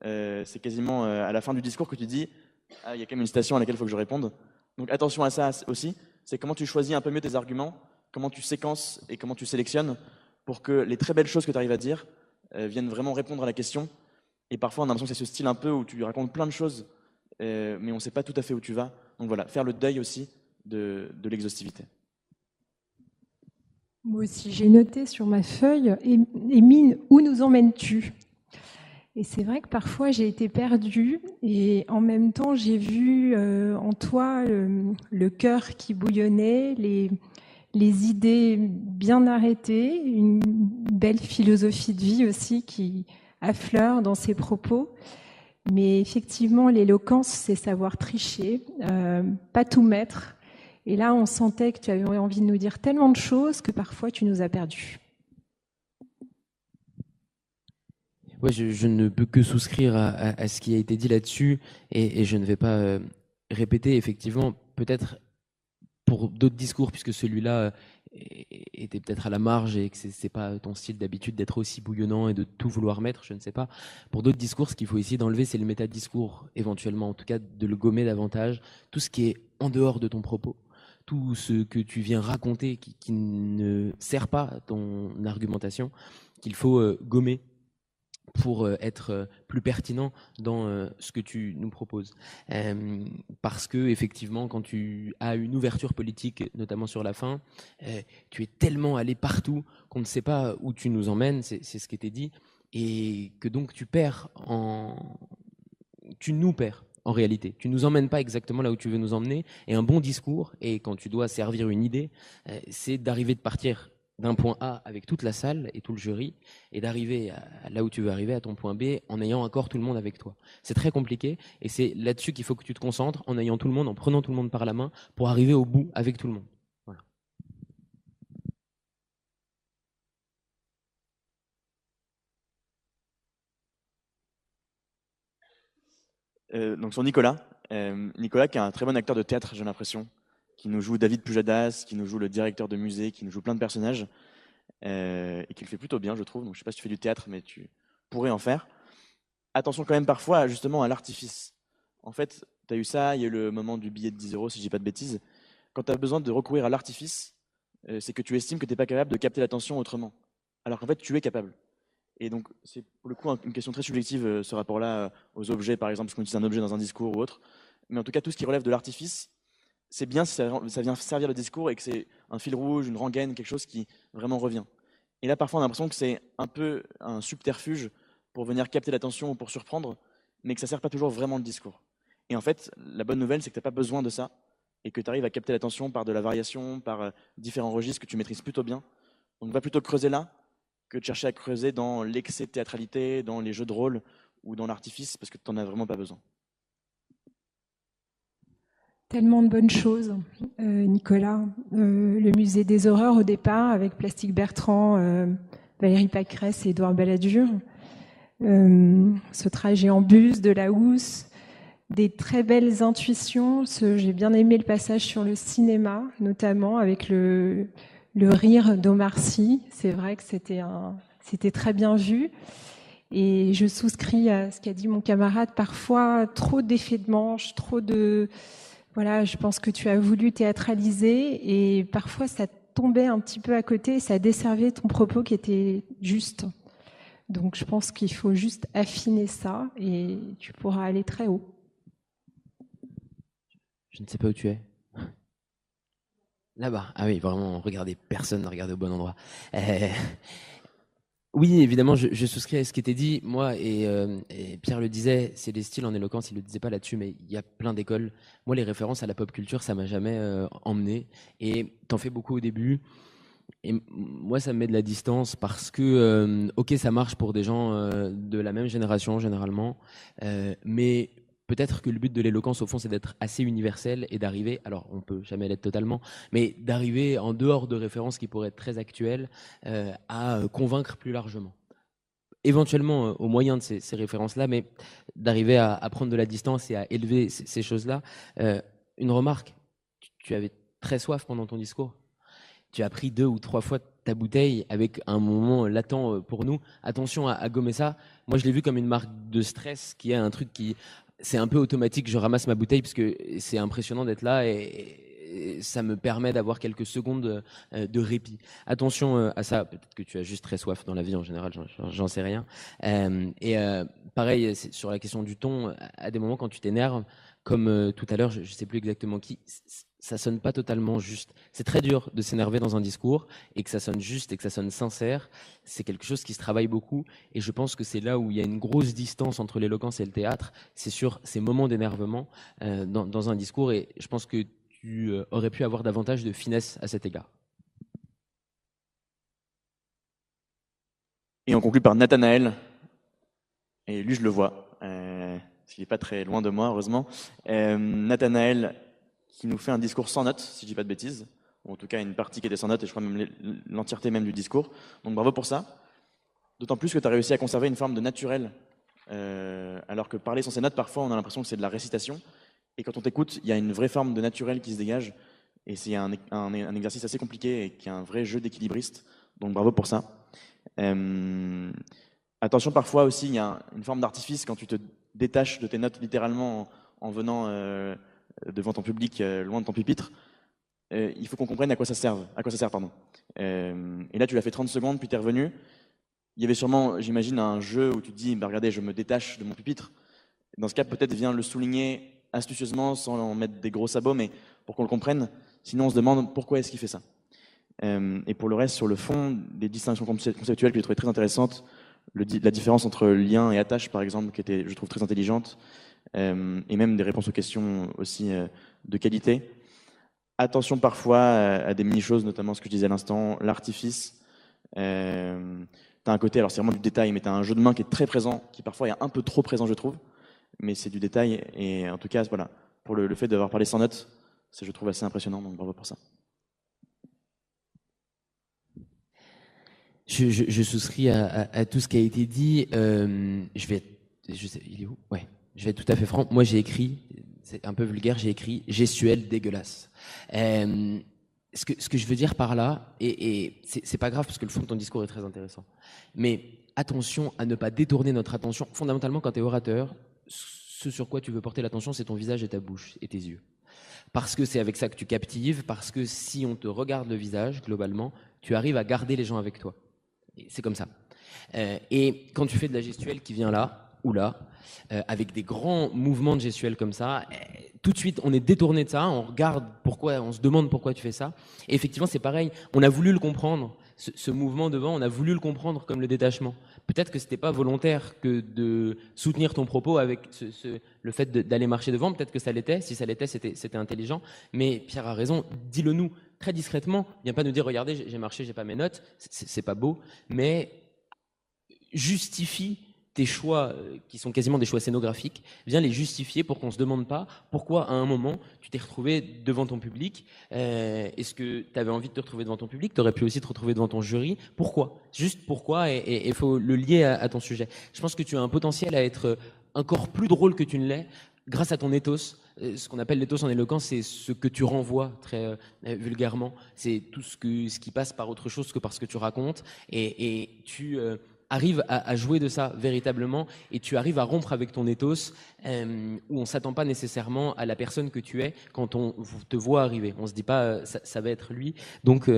c'est quasiment à la fin du discours que tu dis « Ah, il y a quand même une citation à laquelle il faut que je réponde ». Donc attention à ça aussi, c'est comment tu choisis un peu mieux tes arguments, comment tu séquences et comment tu sélectionnes pour que les très belles choses que tu arrives à dire viennent vraiment répondre à la question. Et parfois, on a l'impression que c'est ce style un peu où tu racontes plein de choses, mais on ne sait pas tout à fait où tu vas. Donc voilà, faire le deuil aussi de l'exhaustivité. Moi aussi, j'ai noté sur ma feuille « Émine, où nous emmènes-tu » Et c'est vrai que parfois, j'ai été perdue et en même temps, j'ai vu en toi le cœur qui bouillonnait, les idées bien arrêtées, une belle philosophie de vie aussi qui affleure dans ses propos. Mais effectivement, l'éloquence, c'est savoir tricher, pas tout mettre. Et là, on sentait que tu avais envie de nous dire tellement de choses que parfois, tu nous as perdus. Ouais, je ne peux que souscrire à ce qui a été dit là-dessus et je ne vais pas répéter, effectivement, peut-être pour d'autres discours, puisque celui-là était peut-être à la marge et que c'est pas ton style d'habitude d'être aussi bouillonnant et de tout vouloir mettre, je ne sais pas. Pour d'autres discours, ce qu'il faut essayer d'enlever, c'est le métadiscours, éventuellement, en tout cas de le gommer davantage, tout ce qui est en dehors de ton propos, tout ce que tu viens raconter qui ne sert pas à ton argumentation, qu'il faut gommer pour être plus pertinent dans ce que tu nous proposes. Parce que, effectivement, quand tu as une ouverture politique, notamment sur la fin, tu es tellement allé partout qu'on ne sait pas où tu nous emmènes, c'est ce qui était dit, et que donc tu nous perds. En réalité, tu nous emmènes pas exactement là où tu veux nous emmener, et un bon discours, et quand tu dois servir une idée, c'est d'arriver de partir d'un point A avec toute la salle et tout le jury, et d'arriver là où tu veux arriver, à ton point B, en ayant encore tout le monde avec toi. C'est très compliqué, et c'est là-dessus qu'il faut que tu te concentres, en ayant tout le monde, en prenant tout le monde par la main, pour arriver au bout avec tout le monde. Voilà. Donc sur Nicolas. Nicolas qui est un très bon acteur de théâtre, j'ai l'impression, qui nous joue David Pujadas, qui nous joue le directeur de musée, qui nous joue plein de personnages, et qui le fait plutôt bien, je trouve. Donc je sais pas si tu fais du théâtre, mais tu pourrais en faire. Attention quand même parfois justement à l'artifice. En fait, tu as eu ça, il y a eu le moment du billet de 10 euros, si je dis pas de bêtises. Quand tu as besoin de recourir à l'artifice, c'est que tu estimes que tu n'es pas capable de capter l'attention autrement. Alors qu'en fait, tu es capable. Et donc, c'est pour le coup une question très subjective, ce rapport-là aux objets, par exemple, si on utilise un objet dans un discours ou autre. Mais en tout cas, tout ce qui relève de l'artifice, c'est bien si ça vient servir le discours et que c'est un fil rouge, une rengaine, quelque chose qui vraiment revient. Et là, parfois, on a l'impression que c'est un peu un subterfuge pour venir capter l'attention ou pour surprendre, mais que ça ne sert pas toujours vraiment le discours. Et en fait, la bonne nouvelle, c'est que tu n'as pas besoin de ça et que tu arrives à capter l'attention par de la variation, par différents registres que tu maîtrises plutôt bien. Donc, va plutôt creuser là que de chercher à creuser dans l'excès de théâtralité, dans les jeux de rôle ou dans l'artifice, parce que tu n'en as vraiment pas besoin. Tellement de bonnes choses, Nicolas. Le musée des horreurs au départ, avec Plastique Bertrand, Valérie Pécresse et Édouard Balladur. Ce trajet en bus de la housse, des très belles intuitions. J'ai bien aimé le passage sur le cinéma, notamment avec le rire d'Omar Sy. C'est vrai que c'était très bien vu. Et je souscris à ce qu'a dit mon camarade. Parfois, trop d'effets de manche, trop de... Voilà, je pense que tu as voulu théâtraliser et parfois ça tombait un petit peu à côté et ça desservait ton propos qui était juste. Donc je pense qu'il faut juste affiner ça et tu pourras aller très haut. Je ne sais pas où tu es. Là-bas. Ah oui, vraiment, regardez, personne n'a regardé au bon endroit. Oui, évidemment, je souscris à ce qui était dit. Moi, et Pierre le disait, c'est des styles en éloquence, il le disait pas là-dessus, mais il y a plein d'écoles. Moi, les références à la pop culture, ça m'a jamais emmené. Et t'en fais beaucoup au début. Et moi, ça me met de la distance parce que, ok, ça marche pour des gens de la même génération, généralement, mais peut-être que le but de l'éloquence, au fond, c'est d'être assez universel et d'arriver, alors on peut jamais l'être totalement, mais d'arriver en dehors de références qui pourraient être très actuelles à convaincre plus largement. Éventuellement au moyen de ces références-là, mais d'arriver à prendre de la distance et à élever ces choses-là. Une remarque, tu avais très soif pendant ton discours. Tu as pris 2 ou 3 fois ta bouteille avec un moment latent pour nous. Attention à gommer ça. Moi, je l'ai vu comme une marque de stress, qui est un truc qui... C'est un peu automatique, je ramasse ma bouteille parce que c'est impressionnant d'être là et ça me permet d'avoir quelques secondes de répit. Attention à ça, peut-être que tu as juste très soif dans la vie en général, j'en sais rien. Pareil, sur la question du ton, à des moments quand tu t'énerves, comme tout à l'heure, je ne sais plus exactement qui, ça sonne pas totalement juste. C'est très dur de s'énerver dans un discours et que ça sonne juste et que ça sonne sincère. C'est quelque chose qui se travaille beaucoup et je pense que c'est là où il y a une grosse distance entre l'éloquence et le théâtre. C'est sur ces moments d'énervement dans un discours et je pense que tu aurais pu avoir davantage de finesse à cet égard. Et on conclut par Nathanaël. Et lui, je le vois. Parce qu'il n'est pas très loin de moi, heureusement. Nathanaël, qui nous fait un discours sans notes, si je ne dis pas de bêtises, ou en tout cas une partie qui était sans notes, et je crois même l'entièreté même du discours. Donc bravo pour ça. D'autant plus que tu as réussi à conserver une forme de naturel, alors que parler sans ces notes, parfois on a l'impression que c'est de la récitation, et quand on t'écoute, il y a une vraie forme de naturel qui se dégage, et c'est un exercice assez compliqué, et qui est un vrai jeu d'équilibriste, donc bravo pour ça. Attention, parfois aussi, il y a une forme d'artifice quand tu te détaches de tes notes littéralement en venant devant ton public, loin de ton pupitre. Il faut qu'on comprenne à quoi ça sert. Et là, tu l'as fait 30 secondes, puis tu es revenu. Il y avait sûrement, j'imagine, un jeu où tu te dis, bah, regardez, je me détache de mon pupitre. Dans ce cas, peut-être viens le souligner astucieusement, sans en mettre des gros sabots, mais pour qu'on le comprenne. Sinon, on se demande pourquoi est-ce qu'il fait ça. Et pour le reste, sur le fond, des distinctions conceptuelles que j'ai trouvées très intéressantes, la différence entre lien et attache, par exemple, qui était, je trouve, très intelligente, et même des réponses aux questions aussi de qualité. Attention parfois à des mini-choses, notamment ce que je disais à l'instant, l'artifice. Tu as un côté, alors c'est vraiment du détail, mais tu as un jeu de main qui est très présent, qui parfois est un peu trop présent, je trouve, mais c'est du détail, et en tout cas, voilà, pour le fait d'avoir parlé sans notes, c'est, je trouve, assez impressionnant, donc bravo pour ça. Je souscris à tout ce qui a été dit. Il est où ? Ouais. Je vais être tout à fait franc. Moi, j'ai écrit, c'est un peu vulgaire, j'ai écrit gestuelle dégueulasse. Ce que je veux dire par là, et c'est pas grave parce que le fond de ton discours est très intéressant, mais attention à ne pas détourner notre attention. Fondamentalement, quand tu es orateur, ce sur quoi tu veux porter l'attention, c'est ton visage et ta bouche et tes yeux. Parce que c'est avec ça que tu captives, parce que si on te regarde le visage, globalement, tu arrives à garder les gens avec toi. Et c'est comme ça. Et quand tu fais de la gestuelle qui vient là, ou là, avec des grands mouvements de gestuelle comme ça, tout de suite on est détourné de ça, on regarde pourquoi, on se demande pourquoi tu fais ça. Et effectivement c'est pareil, on a voulu le comprendre, ce mouvement devant, on a voulu le comprendre comme le détachement. Peut-être que c'était pas volontaire que de soutenir ton propos avec le fait d'aller marcher devant, peut-être que ça l'était, si ça l'était c'était intelligent, mais Pierre a raison, dis-le nous très discrètement, viens pas nous dire regardez j'ai marché, j'ai pas mes notes, c'est pas beau, mais justifie tes choix qui sont quasiment des choix scénographiques, viens les justifier pour qu'on ne se demande pas pourquoi à un moment tu t'es retrouvé devant ton public. Est-ce que tu avais envie de te retrouver devant ton public? Tu aurais pu aussi te retrouver devant ton jury. Pourquoi? Juste pourquoi, et il faut le lier à ton sujet. Je pense que tu as un potentiel à être encore plus drôle que tu ne l'es grâce à ton ethos. Ce qu'on appelle l'éthos en éloquence, c'est ce que tu renvoies très vulgairement. C'est tout ce qui passe par autre chose que par ce que tu racontes. Et tu arrives à jouer de ça véritablement et tu arrives à rompre avec ton ethos où on ne s'attend pas nécessairement à la personne que tu es quand on te voit arriver. On ne se dit pas ça va être lui. Donc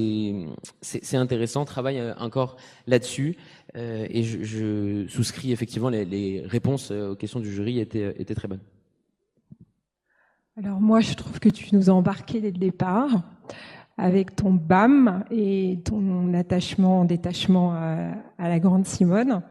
c'est intéressant, travaille encore là-dessus et je souscris effectivement les réponses aux questions du jury étaient très bonnes. Alors moi je trouve que tu nous as embarqués dès le départ avec ton BAM et ton détachement à la grande Simone.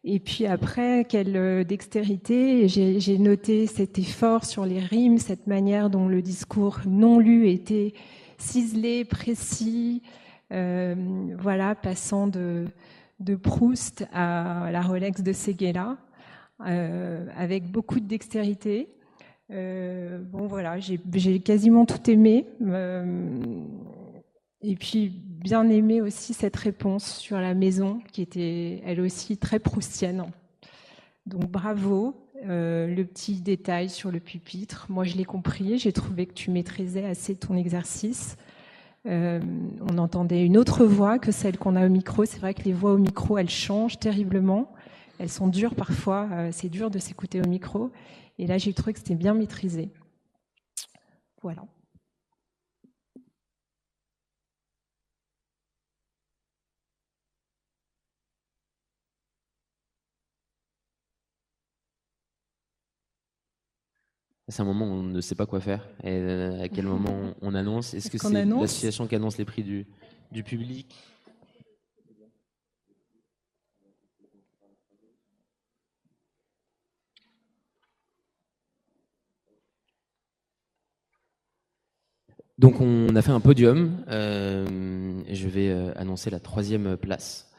Et puis après, quelle dextérité. J'ai noté cet effort sur les rimes, cette manière dont le discours non lu était ciselé, précis, voilà, passant de Proust à la Rolex de Séguéla, avec beaucoup de dextérité. Bon voilà, j'ai quasiment tout aimé et puis bien aimé aussi cette réponse sur la maison qui était elle aussi très proustienne. Donc bravo, le petit détail sur le pupitre, moi je l'ai compris, j'ai trouvé que tu maîtrisais assez ton exercice. On entendait une autre voix que celle qu'on a au micro, c'est vrai que les voix au micro elles changent terriblement, elles sont dures parfois, c'est dur de s'écouter au micro. Et là, j'ai trouvé que c'était bien maîtrisé. Voilà. C'est un moment où on ne sait pas quoi faire. Et à quel moment on annonce? Est-ce que c'est annonce l'association qui annonce les prix du public? Donc on a fait un podium, je vais annoncer la 3e place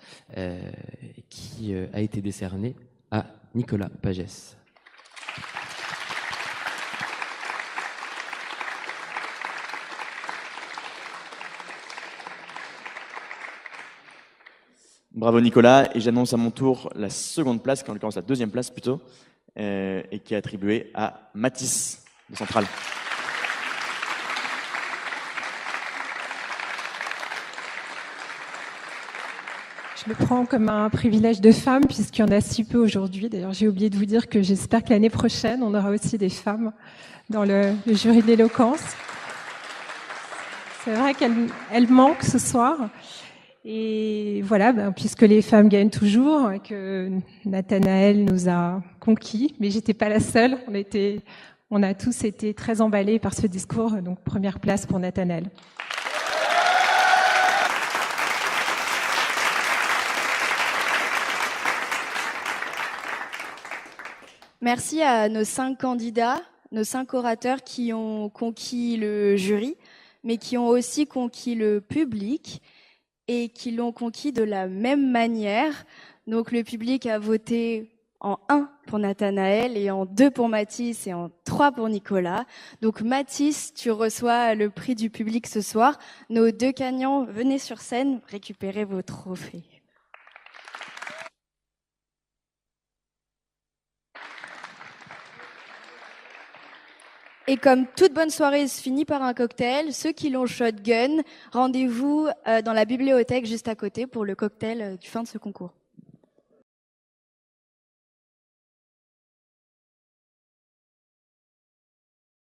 qui a été décernée à Nicolas Pagès. Bravo Nicolas, et j'annonce à mon tour la 2e place, en l'occurrence la 2e place plutôt, et qui est attribuée à Mathis de Centrale. Je le prends comme un privilège de femme, puisqu'il y en a si peu aujourd'hui. D'ailleurs, j'ai oublié de vous dire que j'espère que l'année prochaine, on aura aussi des femmes dans le jury de l'éloquence. C'est vrai qu'elle manque ce soir. Et voilà, puisque les femmes gagnent toujours, que Nathanaël nous a conquis, mais j'étais pas la seule. On a tous été très emballés par ce discours. Donc, première place pour Nathanaël. Merci à nos 5 candidats, nos 5 orateurs qui ont conquis le jury, mais qui ont aussi conquis le public et qui l'ont conquis de la même manière. Donc le public a voté en 1 pour Nathanaël et en 2 pour Mathis et en 3 pour Nicolas. Donc Mathis, tu reçois le prix du public ce soir. Nos 2 gagnants, venez sur scène récupérer vos trophées. Et comme toute bonne soirée se finit par un cocktail, ceux qui l'ont shotgun, rendez-vous dans la bibliothèque juste à côté pour le cocktail du fin de ce concours.